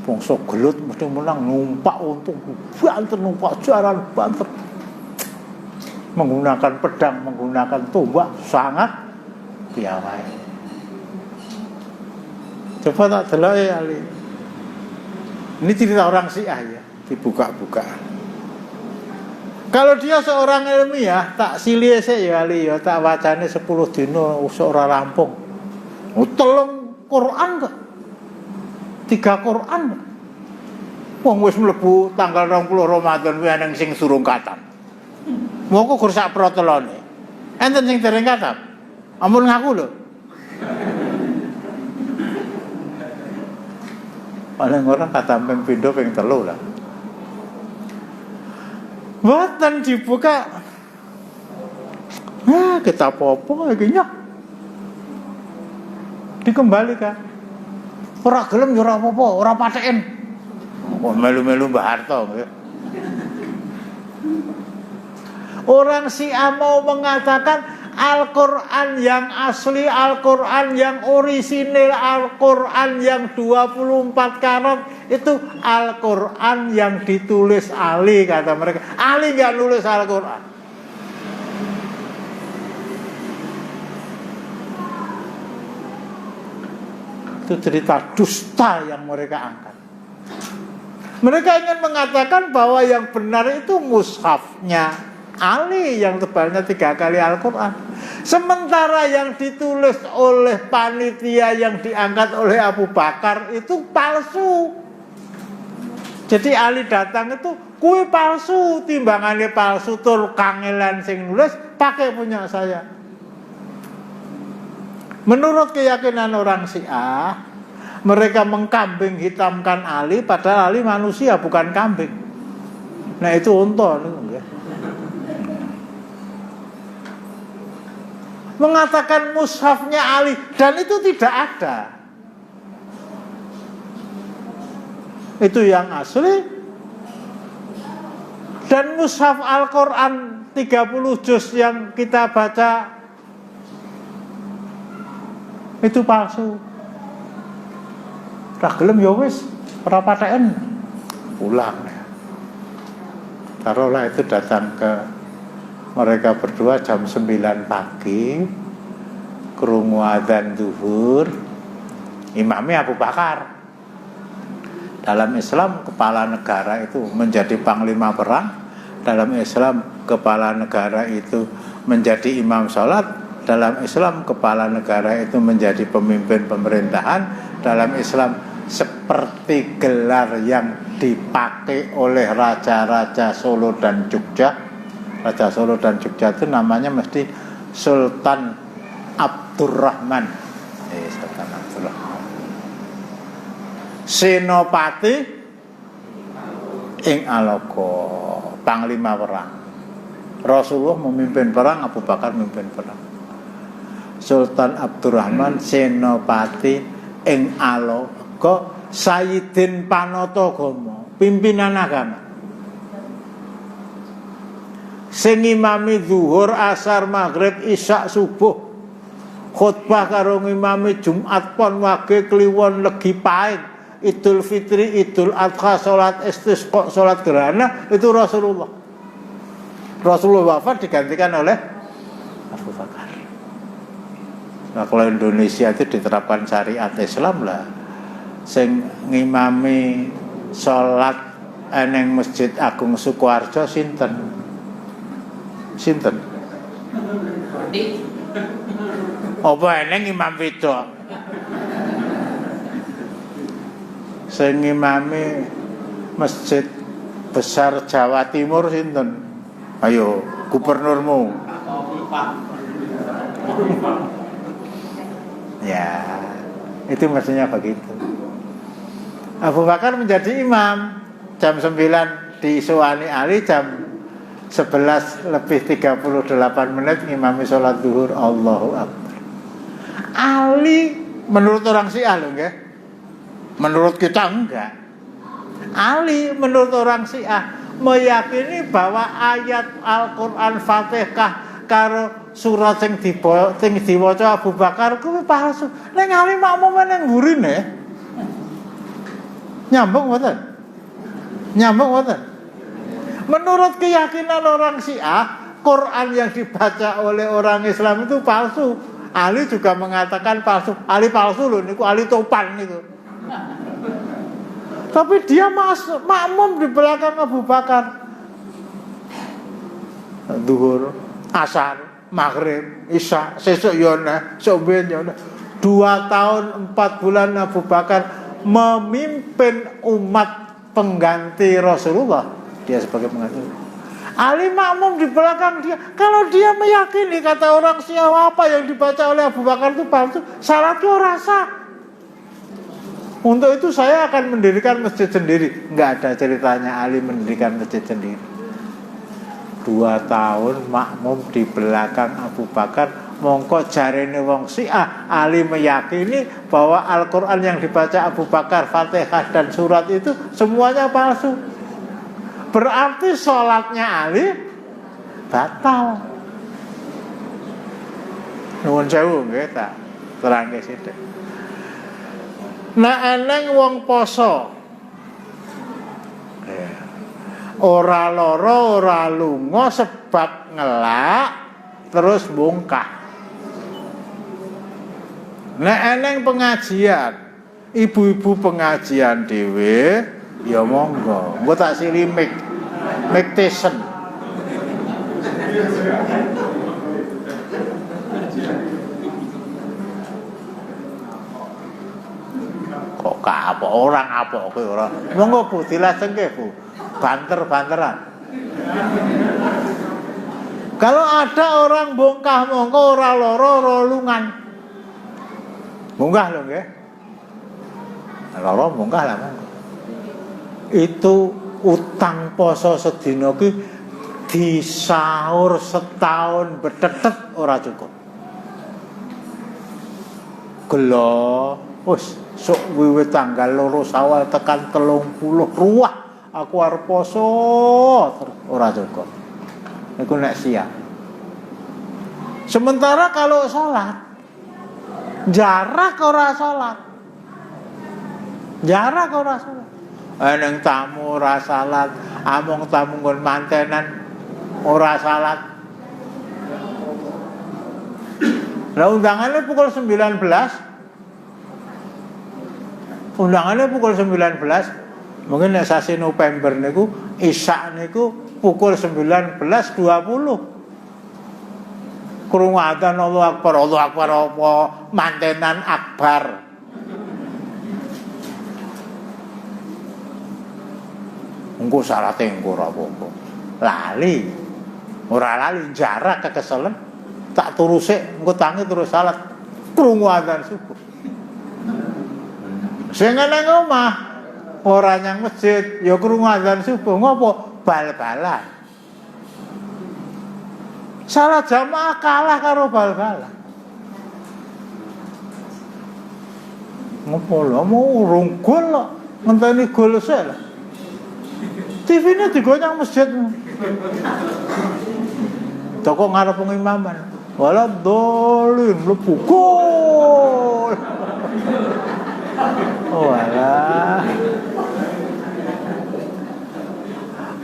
Bangsa gelut mesti menang numpak untung banter, numpak jalan banter. Menggunakan pedang, menggunakan tombak sangat piawai. Coba tak delok Ali. Ini cerita orang Syiah ya, dibuka-buka. Kalau dia seorang ilmiah, tak silih sik ya ali ya tak wacane 10 dina ora rampung. Telung Quran kok. 3 Quran. Wong wis mlebu tanggal 20 Ramadan kuwi ana sing surung katam. Moko gur sak protelone. Enten sing dereng katam. Ampun ngaku lho. Paling orang katam ping pindho ping 3 lah. Mboten dibuka. Nah, kita apa-apa iki nya. Dikembalikan. Ora gelem ya ora apa-apa, ora patheken. Kok melu-melu Mbah Harto nggih. Orang Syiah mau mengatakan Al-Quran yang asli, Al-Quran yang orisinil, Al-Quran yang 24 karat itu Al-Quran yang ditulis Ali, kata mereka. Ali gak nulis Al-Quran. Itu cerita dusta yang mereka angkat. Mereka ingin mengatakan bahwa yang benar itu mushafnya Ali yang tebalnya 3 kali Al-Quran. Sementara yang ditulis oleh panitia yang diangkat oleh Abu Bakar itu palsu. Jadi Ali datang itu kue palsu, timbangannya palsu, tur kangelan sing nulis pakai punya saya. Menurut keyakinan orang Syiah, mereka mengkambing hitamkan Ali, padahal Ali manusia bukan kambing. Nah itu unta ya. Mengatakan mushafnya Ali, dan itu tidak ada. Itu yang asli. Dan mushaf Al-Quran 30 juz yang kita baca itu palsu. Ora gelem ya wis, ora patheken. Pulang. Taruhlah itu datang ke mereka berdua jam 9 pagi, krungu adzan zuhur, imamnya Abu Bakar. Dalam Islam kepala negara itu menjadi panglima perang. Dalam Islam kepala negara itu menjadi imam sholat. Dalam Islam kepala negara itu menjadi pemimpin pemerintahan. Dalam Islam seperti gelar yang dipakai oleh raja-raja Solo dan Jogja. Raja Solo dan Jogja itu namanya mesti Sultan Abdurrahman. Sultan Abdurrahman. Senopati ing Aloko, panglima perang. Rasulullah memimpin perang, Abu Bakar memimpin perang. Sultan Abdurrahman senopati ing Aloko, Sayyidin Panatagomo, pimpinan agama. Sing imami zuhur, asar, maghrib, isya, subuh. Khutbah karo ngimami Jumat Pon, Wage, Kliwon, Legi, Pahing, Idul Fitri, Idul Adha, salat istisqa, salat gerhana, itu Rasulullah. Rasulullah wafat digantikan oleh Abu Bakar. Nah, kalau Indonesia itu diterapkan syariat Islam lah. Sing ngimami salat eneng Masjid Agung Sukoharjo sinten? Sinten? Apa eneng imam wedok? Sing ngimami Masjid Besar Jawa Timur sinten? Ayo, gubernurmu. Ya, itu maksudnya begitu. Abu Bakar menjadi imam jam 9 diisuani Ali, jam 11 lebih 38 menit ngimami sholat zuhur. Allahu Akbar. Ali menurut orang Syiah loh nggih. Menurut kita enggak. Ali menurut orang Syiah meyakini bahwa ayat Al-Quran Fatihah karo surat sing diwaca Abu Bakar kuwi palsu. Ning Ali makmum nang ngurine. Nyambung mboten? Nyambung mboten? Menurut keyakinan orang Syiah, Quran yang dibaca oleh orang Islam itu palsu. Ali juga mengatakan palsu. Ali palsu loh, niku Ali topan niku. Tapi dia makmum di belakang Abu Bakar. Zuhur, asar, maghrib, isya, sesuk yo neh, soben yo neh. 2 tahun 4 bulan Abu Bakar memimpin umat pengganti Rasulullah. Dia sebagai pengganti. Ali makmum di belakang dia. Kalau dia meyakini kata orang Syiah apa yang dibaca oleh Abu Bakar itu palsu, salatnya rasa. Untuk itu saya akan mendirikan masjid sendiri. Enggak ada ceritanya Ali mendirikan masjid sendiri. 2 tahun makmum di belakang Abu Bakar. Mongko jarene wong Syiah, Ali meyakini bahwa Al-Quran yang dibaca Abu Bakar, Fatihah dan surat itu semuanya palsu. Berarti sholatnya Ali batal. Nuwun sewu nggih tak terangke sithik. Nah eneng wong poso ora lara ora lunga sebab ngelak terus bongkah. Nah eneng pengajian, ibu-ibu pengajian dhewe ya monggo. Engko tak sili Mike Tyson. Kok kapok orang apa kowe ora. Monggo Bu dilajengke Bu. Banter-banteran. Kalau ada orang bongkah mongko ora lara ora lungan. Munggah lho nggih. Lara munggah lah monggo. Itu utang poso sedina ki disaur setahun betetet ora cukup. Gelo wis sok wiwit tanggal 2 Syawal tekan 30 ruah aku arep poso ora cukup. Iku nek siap. Sementara kalau salat jarak ora salat. Jarak ora salat. Eneng tamu ora salat, amung tamu nggon mantenan ora salat. Lah undangannya pukul 19. Undangannya pukul 19. Mungkin nek sasi November niku Isya niku pukul 19.20. Krungu adzan Allahu Akbar apa mantenan akbar. Engko salate engko ora apa-apa. Lali. Ora lali jarak kekeselen tak turu sik engko tangi terus salat. Krungu adzan subuh. Sing nang omah ora nyang masjid ya krungu adzan subuh ngopo? Bal-balan. Salat jamaah kalah karo bal-balan. Ngopo lho mau urung gol kok ngenteni gol sik lho. TV-ne digonyang masjid. Toko ngarep pengimaman. Wala dolin mlebu gol. Oh alah.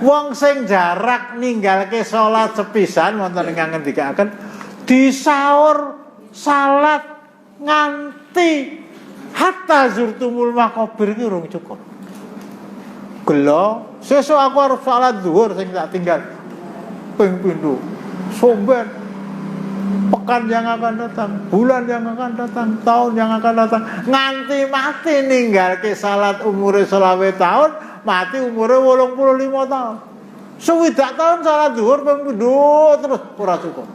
Wong sing jarak ninggalke salat sepisan wonten ingkang ngendikaken disaur salat nganti hatta zurtumul maqabir iki urung cukup. Gelo, sesuk aku arep salat zuhur sing tak tinggal ping pindho. Somben pekan yang akan datang, bulan yang akan datang, tahun yang akan datang, nganti mati ninggalke salat umure 20 tahun, mati umure 85 tahun. Swidak tahun salat zuhur ping pindho terus ora cukup.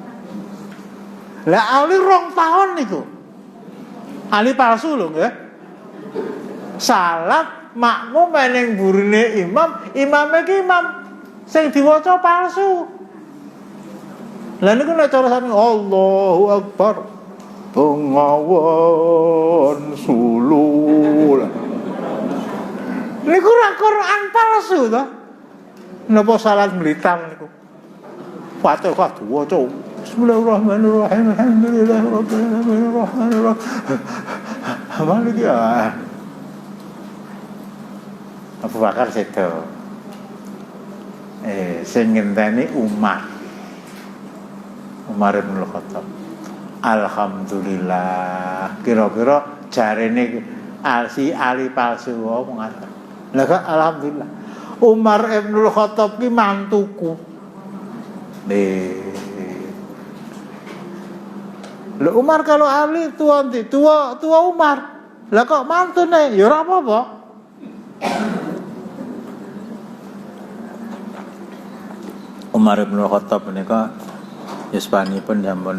Lah Ali 2 tahun niku. Ali palsu lho nggih. Salat makmum ning burine imam, imame ki imam sing diwaca palsu. Lah niku nek cara sami Allahu Akbar. Bengawan sulul. Niku ora Quran palsu to. Napa salat mlitar niku. Fatihah diwaca. Bismillahirrahmanirrahim. Alhamdulillahirabbil alamin arrahmanirrahim. Maliki ya. Abu Bakar sedo. Sing ngenteni Umar bin Khattab. Alhamdulillah. Kira-kira jarene Ali palsu wong ngoten. Lah kok alhamdulillah. Umar bin Khattab ki mantuku. Lho Umar kalau Ali tua Umar. Lah kok mantune ya ora apa-apa. Umar bin Khattab menika yuswanipun sampun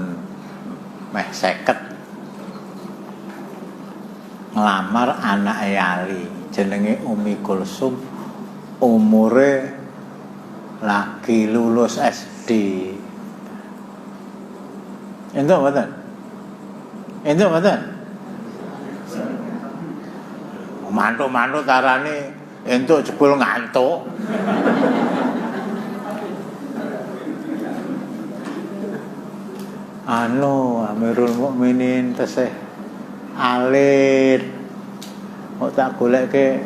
meh 50. Ngelamar anak Ali jenenge Umi Kulsum, umure lagi lulus SD. Entuk mboten? Mantuk-mantuk tarane entuk jebul ngantuk. Amirul Mukminin tesih alit. Kok tak goleke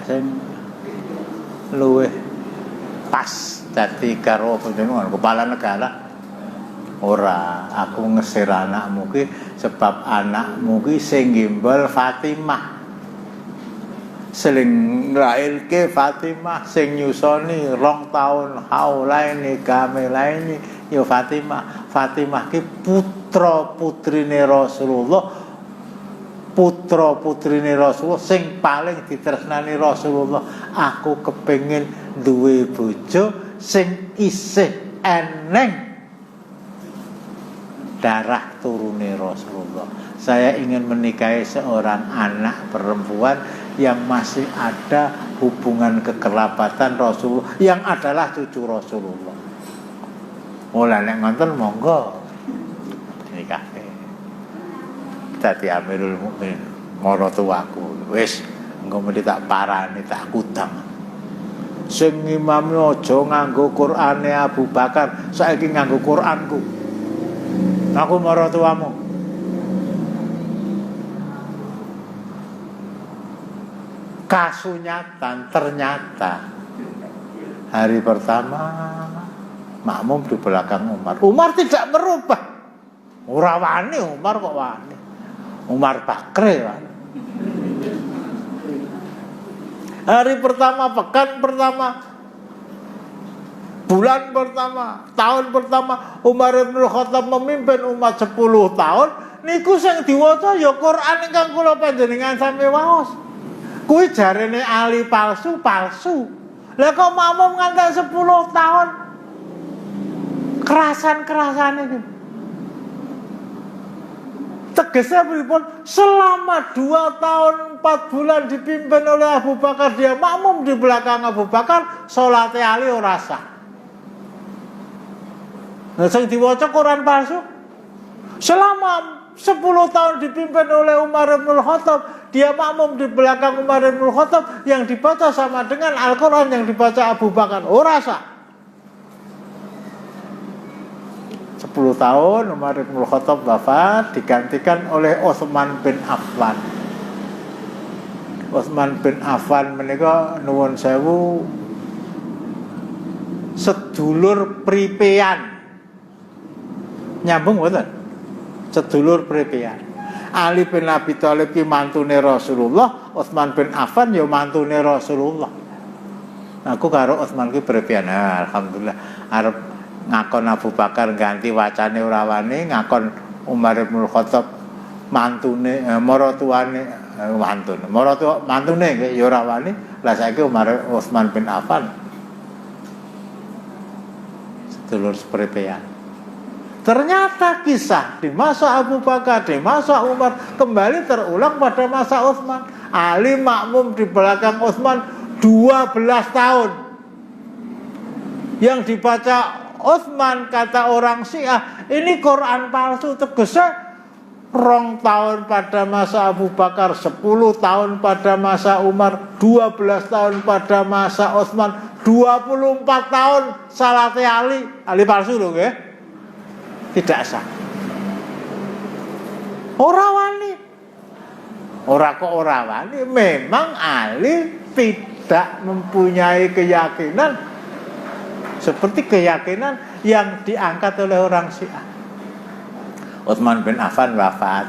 sing luwih pas dadi karo panjenengan kepala negara. Ora, aku ngesir anakmu ki sebab anakmu ki sing gimbal Fatimah. Sing nglairke Fatimah, sing nyusoni 2 taun haulaini kamilaini ya Fatimah. Fatimah ki putra putrine Rasulullah. Putra putrine Rasulullah sing paling ditresnani Rasulullah. Aku kepengin duwe bojo sing isih eneng darah turune Rasulullah. Saya ingin menikahi seorang anak perempuan yang masih ada hubungan kekerabatan Rasulullah, yang adalah cucu Rasulullah. Mulai nek ngoten monggo nikahke. Dadi Amirul Mukminin maratuwaku. Wis engko mesti tak parani, tak kudang. Sing imame aja nganggo Qur'ane Abu Bakar, saiki nganggo Qur'anku. Aku maratuwamu. Kasunyatan ternyata hari pertama makmum di belakang Umar. Umar tidak merubah. Ora wani Umar kok wani. Umar Bakre wani. Hari pertama, pekan pertama, bulan pertama, tahun pertama Umar bin Khattab memimpin umat 10 tahun. Niku sing diwaca ya Quran ingkang kula panjenengan sami waos. Kuwi jarene Ali palsu. Lah kok makmum nganti 10 tahun. Kerasan-kerasane iki. Tegesnya pripun? Selama 2 tahun 4 bulan dipimpin oleh Abu Bakar, dia makmum di belakang Abu Bakar, salate Ali ora sah. Nah, sing diwaca Quran palsu. Selama 10 tahun dipimpin oleh Umar bin Khattab, dia makmum di belakang Umar bin Khattab, yang dibaca sama dengan Al-Quran yang dibaca Abu Bakar. Ora sah. 10 tahun Umar bin Khattab wafat, digantikan oleh Utsman bin Affan. Utsman bin Affan menika nuwun sewu sedulur pripean. Nyambung mboten? Sedulur pripean. Ali bin Abi Thalib ki mantune Rasulullah, Utsman bin Affan ya mantune Rasulullah. Aku karo Utsman ki pripean. Alhamdulillah arep ngakon Abu Bakar ganti wacane ora wani, ngakon Umar bin Khattab mantune maratuane mantune ya ora wani. Lah saiki Utsman bin Affan sedulur seprepean. Ternyata kisah di masa Abu Bakar, di masa Umar kembali terulang pada masa Utsman. Ali makmum di belakang Utsman 12 tahun. Yang dibaca Utsman kata orang Syiah, ini Quran palsu. Tegesnya 2 tahun pada masa Abu Bakar, 10 tahun pada masa Umar, 12 tahun pada masa Utsman, 24 tahun salate Ali palsu lho nggih. Tidak sah. Ora wani. Ora kok ora wani, memang Ali tidak mempunyai keyakinan seperti keyakinan yang diangkat oleh orang Syiah. Utsman bin Affan wafat.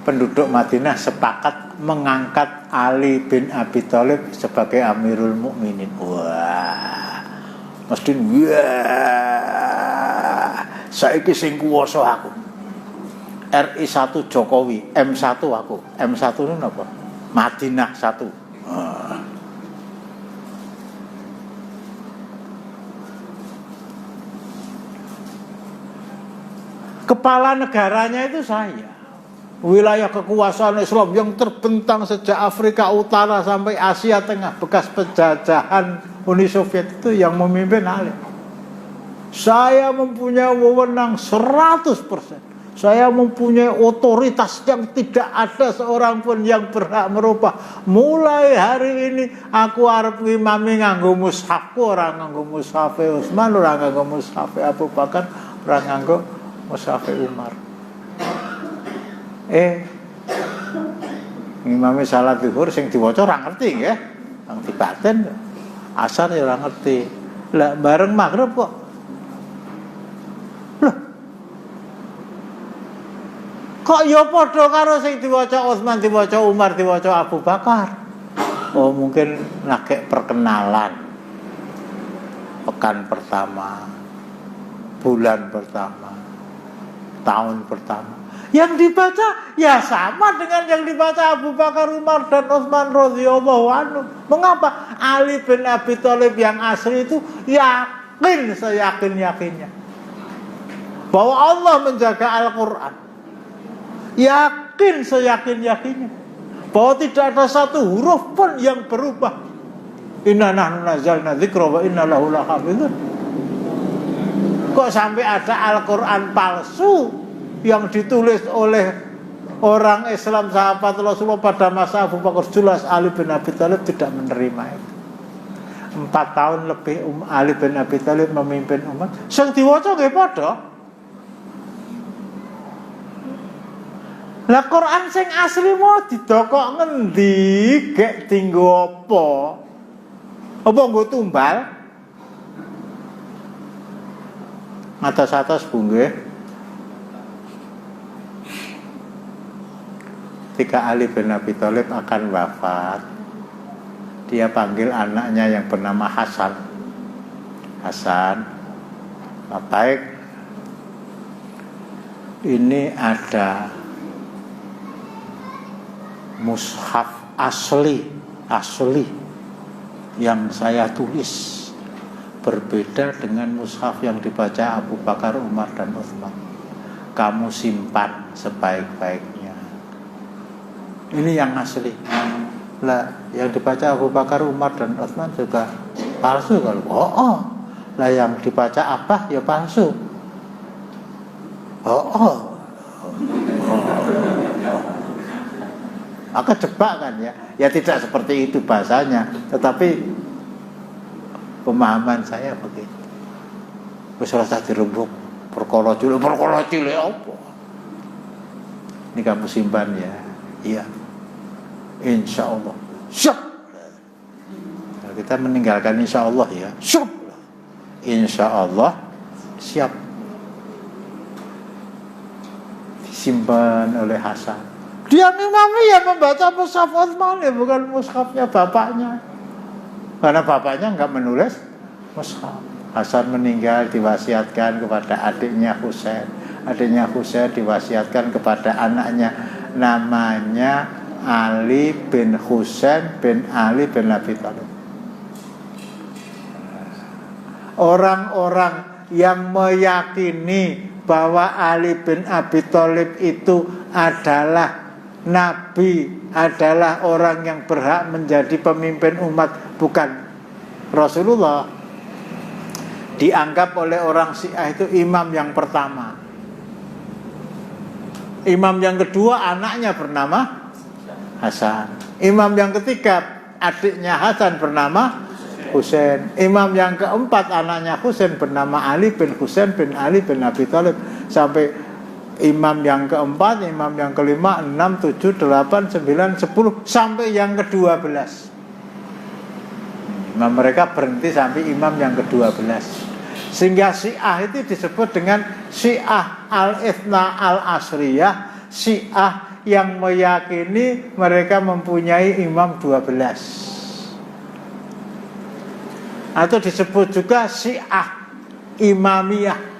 Penduduk Madinah sepakat mengangkat Ali bin Abi Thalib sebagai Amirul Mukminin. Wah. Mesti wah. Saiki sing kuwasa aku. RI 1 Jokowi, M1 aku. M1 itu apa? Madinah 1. Kepala negaranya itu saya. Wilayah kekuasaan Islam yang terbentang sejak Afrika Utara sampai Asia Tengah, bekas penjajahan Uni Soviet itu yang memimpin Ali. Saya mempunyai wewenang 100%. Saya mempunyai otoritas yang tidak ada seorang pun yang berhak merubah. Mulai hari ini aku arep ngimami nganggo mushafku, ora nganggo mushaf Utsman, ora nganggo mushaf Abu Bakar, ora nganggo mushaf Umar. Ngimami salat zuhur sing diwaca ora ngerti nggih. Nang dibaten asar ya ora ngerti. Lah bareng maghrib kok. Kok ya padha karo sing diwaca Utsman, diwaca Umar, diwaca Abu Bakar. Oh, mungkin lagi perkenalan. Pekan pertama, bulan pertama, tahun pertama. Yang dibaca ya sama dengan yang dibaca Abu Bakar, Umar dan Utsman radhiyallahu anhu. Mengapa? Ali bin Abi Thalib yang asli itu yakin seyakin-yakinnya bahwa Allah menjaga Al-Qur'an. Yakin seyakin-yakinnya bahwa tidak ada satu huruf pun yang berubah. Inna nahnu nazzalna dzikra wa inna lahu lahafizun. Kok sampai ada Al-Qur'an palsu yang ditulis oleh orang Islam sahabat Rasulullah pada masa Abu Bakar? Jelas Ali bin Abi Thalib tidak menerima itu. 4 tahun lebih Ali bin Abi Thalib memimpin umat. Sing diwaca nggih padha. Lah Quran sing asli mau didokok ngendi? Gek tinggo apa? Apa nggo tumbal? Atas-atas bunge. Ketika Ali bin Abi Thalib akan wafat, dia panggil anaknya yang bernama Hasan. Hasan, baik, ini ada mushaf asli yang saya tulis, berbeda dengan mushaf yang dibaca Abu Bakar, Umar dan Utsman. Kamu simpan sebaik-baiknya. Ini yang asli. Lah yang dibaca Abu Bakar, Umar dan Utsman juga palsu kalau. Lah yang dibaca apa ya palsu. Maka jebak kan ya. Ya tidak seperti itu bahasanya, tetapi pemahaman saya begitu. Wis rasa dirembuk perkara cilik apa? Ini kamu simpan ya. Iya. Insyaallah. Syuk. Kalau kita meninggalkan insyaallah ya. Syuk. Insyaallah siap. Disimpan oleh Hasan. Dia ngimami ya membaca mushaf Utsman ya, bukan mushafnya bapaknya. Karena bapaknya enggak menulis mushaf. Hasan meninggal diwasiatkan kepada adiknya Husain. Adiknya Husain diwasiatkan kepada anaknya, namanya Ali bin Husain bin Ali bin Abi Thalib. Orang-orang yang meyakini bahwa Ali bin Abi Thalib itu adalah Nabi, adalah orang yang berhak menjadi pemimpin umat, bukan Rasulullah, dianggap oleh orang Syiah itu imam yang pertama. Imam yang kedua anaknya bernama Hasan. Imam yang ketiga adiknya Hasan bernama Husain. Imam yang keempat anaknya Husain bernama Ali bin Husain bin Ali bin Abi Thalib. Sampai imam yang keempat, imam yang kelima, 6, 7, 8, 9, 10 sampai yang ke-12. Imam mereka berhenti sampai imam yang ke-12. Sehingga Syiah itu disebut dengan Syiah al-Ithna al-Asriyah, Syiah yang meyakini mereka mempunyai imam 12. Atau disebut juga Syiah Imamiyah,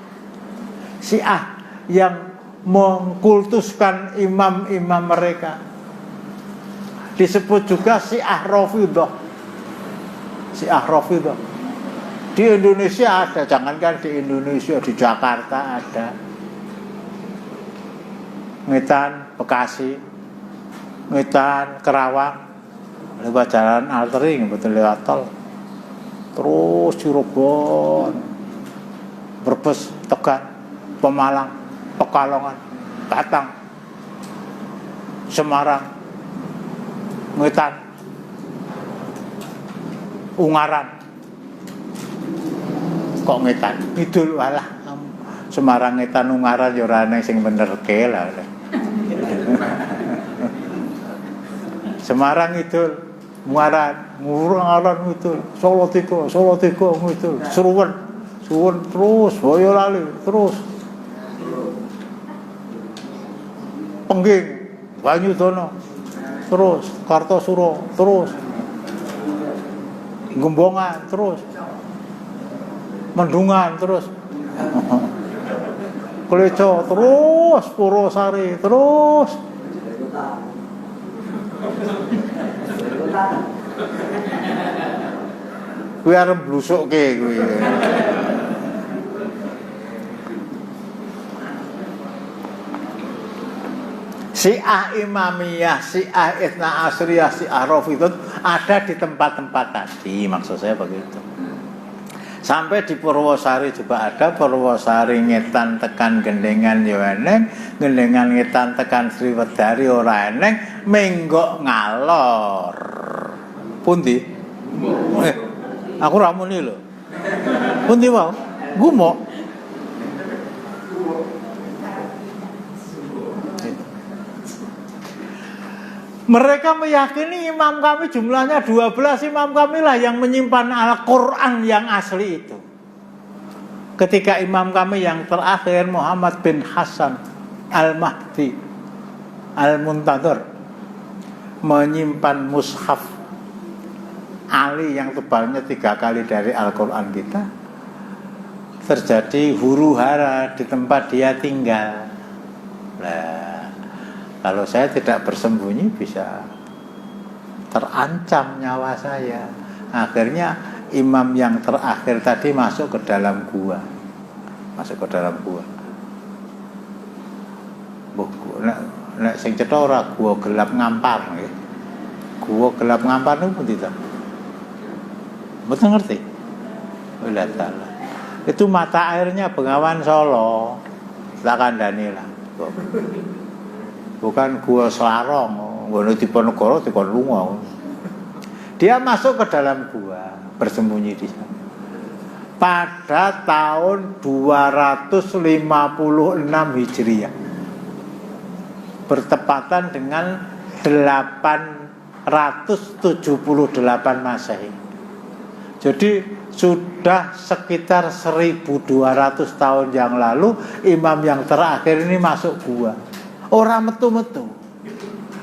Syiah yang mengkultuskan imam-imam mereka. Disebut juga Syiah Rafidhah. Syiah Rafidhah. Di Indonesia ada, jangankan di Indonesia, di Jakarta ada. Ngetan, Bekasi, Ngetan, Kerawang, lewat jalan Altering, betul lewat tol. Terus Cirebon, Brebes, Tegal, Pemalang, Pekalongan, Batang, Semarang, Ngetan, Ungaran. Kok Ngetan? Ngidul walah. Semarang, Ngetan, Ungaran ya ora ana sing bener ke lah. Semarang Ngidul, Ungaran Ngidul, Solo Tiko Ngidul, Suwon terus, Boyolali terus. Pengging, Banyudono terus, Kartosuro terus, Gembongan terus, Mendungan terus, Kleco terus, Purwosari terus. Kuwi arep blusukke kuwi. Syiah Imamiyah, Syiah Itsna Asriyah, Syiah Rafidhah ada di tempat-tempat tadi, maksud saya begitu. Sampai di Purwosari juga ada, Purwosari Ngetan tekan Gendengan yo eneng, Gendengan Ngetan tekan Sriwedari ora eneng, menggok ngalor. Pundi? Aku ra muni lho. Pundi wae? Gumo. Mereka meyakini imam kami jumlahnya 12 imam kami lah yang menyimpan Al-Quran yang asli itu. Ketika imam kami yang terakhir Muhammad bin Hasan Al-Mahdi Al-Muntadhir menyimpan mushaf Ali yang tebalnya 3 kali dari Al-Quran kita, terjadi huru-hara di tempat dia tinggal. Nah, kalau saya tidak bersembunyi bisa terancam nyawa saya. Akhirnya imam yang terakhir tadi masuk ke dalam gua. Nek sing cetha ora gua gelap ngampar nggih. Gua gelap ngampar niku pundi to? Mboten ngerti. Allah taala. Itu mata airnya Bengawan Solo. Tak kandhani lah. Bukan gua Selarong, ngono Diponegoro Diponlunga. Dia masuk ke dalam gua, bersembunyi di sana. Pada tahun 256 Hijriah. Bertepatan dengan 878 Masehi. Jadi sudah sekitar 1200 tahun yang lalu imam yang terakhir ini masuk gua. Ora metu-metu.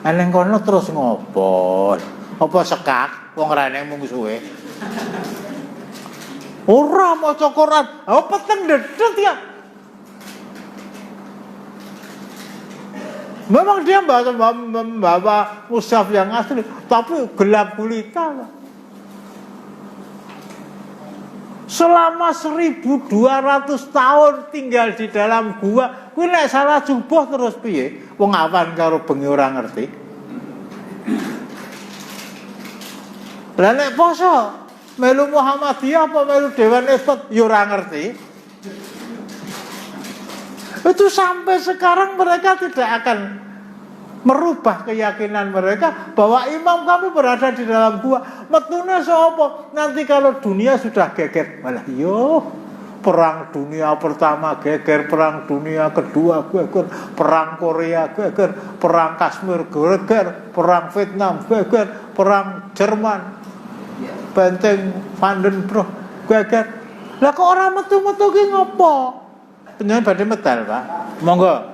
Eneng kono terus ngopo? Apa sekak wong rene mungsuhe? Ora maca Quran, apa tendedet ya? Memang dia membawa mushaf yang asli, tapi gelap gulita. Selama 1200 tahun tinggal di dalam gua, kuwi nek salah jubah terus piye? Wong awan karo bengi ora ngerti. Lah nek poso melu Muhammadiyah apa melu Dewan Ispat ya ora ngerti. Itu sampai sekarang mereka tidak akan merubah keyakinan mereka bahwa imam kami berada di dalam gua. Metune sapa? Nanti kalau dunia sudah geger, malah yo perang dunia pertama geger, perang dunia kedua geger, perang Korea geger, perang Kashmir geger, perang Vietnam geger, perang Jerman Benteng Vandenbroek geger. Lah kok ora metu-metu ki ngopo? Pengen badhe medal, Pak. Monggo.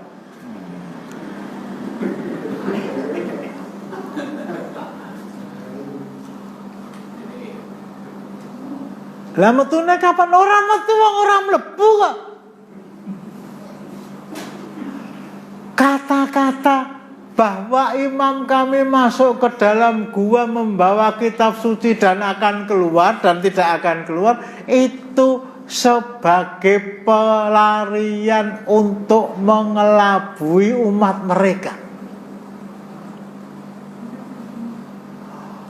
Lah metune kapan? Ora metu wong ora mlebu kok. kata-kata bahwa imam kami masuk ke dalam gua membawa kitab suci dan akan keluar dan tidak akan keluar, itu sebagai pelarian untuk mengelabui umat mereka.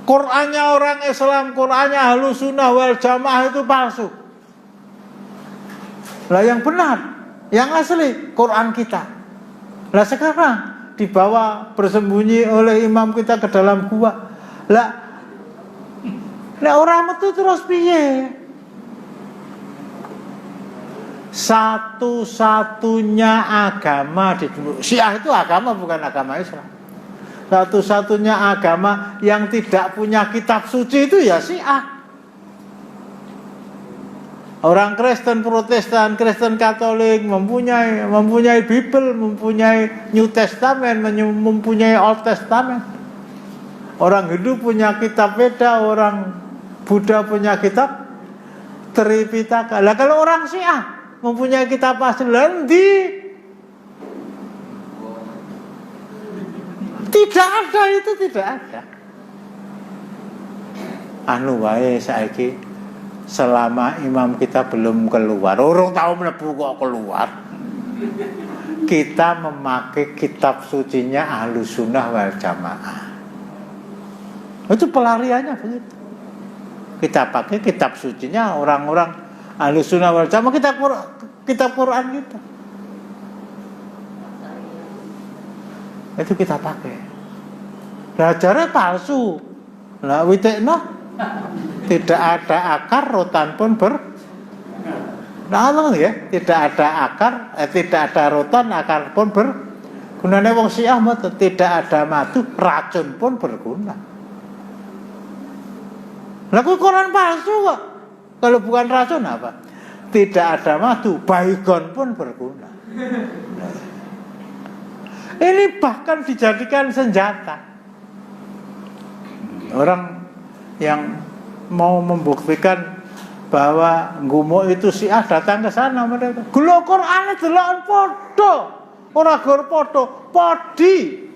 Qurannya orang Islam, Qurannya Ahlus Sunnah wal Jamaah itu palsu. Lah yang benar, yang asli Quran kita. Lah sekarang dibawa bersembunyi oleh imam kita ke dalam gua. Lah orang itu terus piye? Satu-satunya agama di dunia, Syiah itu agama bukan agama Islam. Satu-satunya agama yang tidak punya kitab suci itu ya Syiah. Orang Kristen Protestan, Kristen Katolik mempunyai Bible, mempunyai New Testament, mempunyai Old Testament. Orang Hindu punya kitab Veda, orang Buddha punya kitab Tripitaka. Lah kalau orang Syiah mempunyai kitab asli, tidak ada, itu tidak ada. Anu wae saiki selama imam kita belum keluar, orang tahu mlebu kok keluar, kita memakai kitab sucinya Ahlus Sunnah wal Jamaah. Itu pelariannya begitu. Kita pakai kitab sucinya orang-orang Ahlus Sunnah wal Jamaah, kitab Quran kita. Itu kita pakai. Belajarnya palsu. Lah witekno tidak ada akar, rotan pun ya, tidak ada akar, tidak ada rotan, akar pun gunanya wong Syiah tidak ada madu, racun pun berguna. Lah Quran palsu kok. Kalau bukan racun apa? Tidak ada madu, baygon pun berguna. Ini bahkan dijadikan senjata. Orang yang mau membuktikan bahwa Gumo itu Syiah datang ke sana, mereka gelo Qur'ane deloken padha, ora gor padha, podi.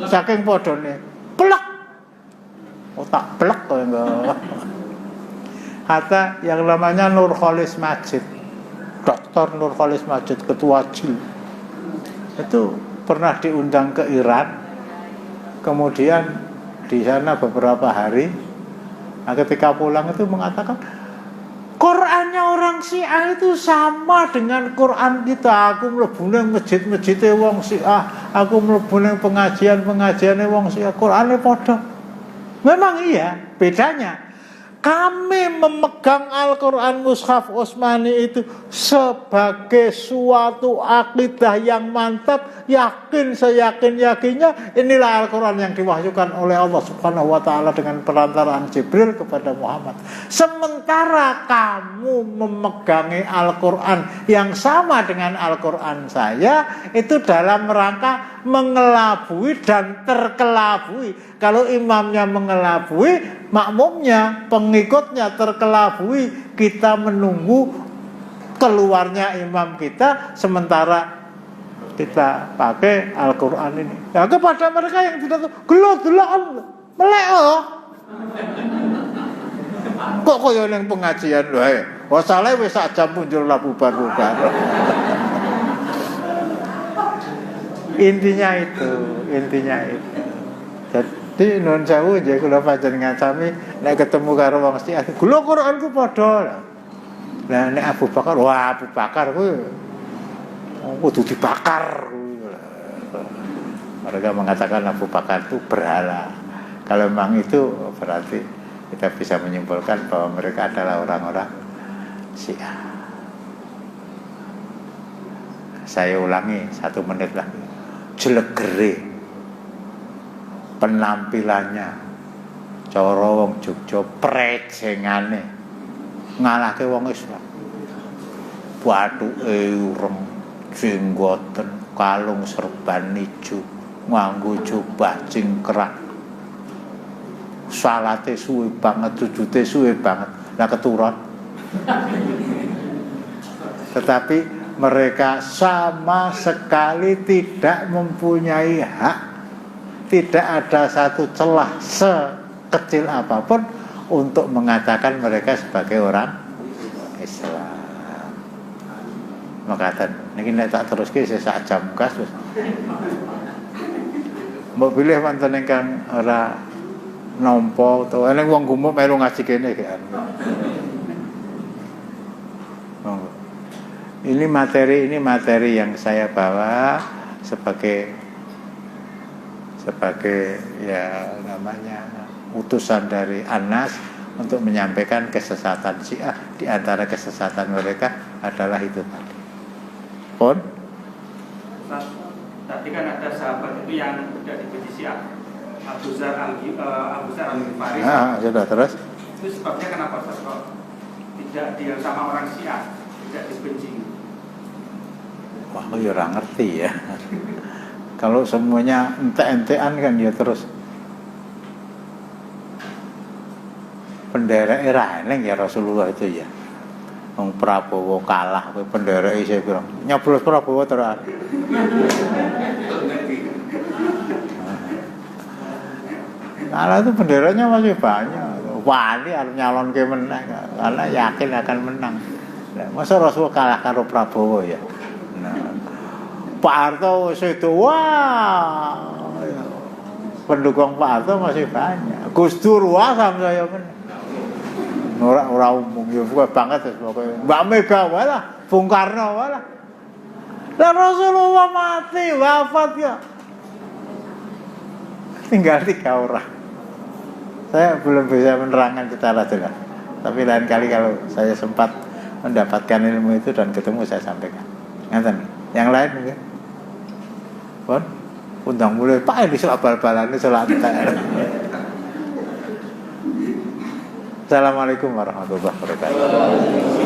Saking padane, plek. Otak plek kok enggak. Hatta yang namanya Nurkholis Majid, Dr. Nurkholis Majid, ketua JIL, itu pernah diundang ke Iran. Kemudian di sana beberapa hari. Nah, ketika pulang itu mengatakan Qurannya orang Syiah itu sama dengan Quran kita. Aku mlebu nang masjid-masjide wong Syiah, aku mlebu nang pengajian-pengajiane wong Syiah, Qurane padha. Memang iya, bedanya kami memegang Al-Quran Mushaf Utsmani itu sebagai suatu akidah yang mantap, yakin seyakin-yakinnya inilah Al-Quran yang diwahyukan oleh Allah Subhanahu wa ta'ala dengan perantaraan Jibril kepada Muhammad. Sementara kamu memegangi Al-Quran yang sama dengan Al-Quran saya, itu dalam rangka mengelabui dan terkelabui. Kalau imamnya mengelabui, makmumnya, pengikutnya terkelabui, kita menunggu keluarnya imam kita sementara kita pakai Al-Quran ini. Nah, kepada mereka yang tidak tahu, gelok-gelokan melek kok kaya ning pengajian wae. Wasale wis sak jam muncul lah bubar-bubar. Intinya itu. Jadi nun sewu nggih kula panjenengan sami nek ketemu karo wong Syiah, kula Quranku padha. Lah nek Abu Bakar, wah Abu Bakar kuwi kudu dibakar. Mereka mengatakan Abu Bakar itu berhala. Kalau memang itu berarti kita bisa menyimpulkan bahwa mereka adalah orang-orang Syiah. Saya ulangi 1 menit lagi. Jelegere penampilannya cara wong Jogja, prejengane ngalahke wong Islam. Bathuke ureng, jenggoten, kalung serban ijo, nganggo jubah cingkrang. Salate suwe banget, sujute suwe banget. Lah keturun. Tetapi mereka sama sekali tidak mempunyai hak, tidak ada satu celah sekecil apapun untuk mengatakan mereka sebagai orang Islam. Maka niki nek tak teruske sak jam gas wis. Mbok pilih wonten ingkang ora nampa utawa nek wong gumuk melu ngaji kene kan. Monggo. Ini materi yang saya bawa sebagai ya namanya utusan dari Anas untuk menyampaikan kesesatan Syiah. Di antara kesesatan mereka adalah itu tadi. Pun tadi kan ada sahabat itu yang tidak dibenci Syiah, Abu Dzar Al-Ghifari. Sudah terus. Itu sebabnya kenapa Ustaz kok tidak dia sama orang Syiah tidak dibenci? Wah, aku ya ora ngerti ya. Kalau semuanya ente-entean kan ya terus pendera era eneng ya Rasulullah itu ya. Wong Prabowo kalah kowe pendereke saya bilang nyoblos Prabowo terus. Kalah itu benderanya masih banyak. Wali harus nyalonke menang karena yakin akan menang. Nah, masa Rasul kalah karo Prabowo ya. Nah, Pak Harto itu wah. Pendukung Pak Harto masih banyak. Gus Dur wah sama saya menang. Ora umum ya bukan banget pokoknya. Mbak Mega walah, Bung Karno walah. Dan Rasulullah mati, wafat ya. Tinggal 3 orang. Saya belum bisa menerangkan secara jelas. Tapi lain kali kalau saya sempat mendapatkan ilmu itu dan ketemu saya sampaikan. Ngaten. Yang lain mungkin. Pun undang mulai Pak di soal bal-balan salat. Assalamualaikum warahmatullahi wabarakatuh.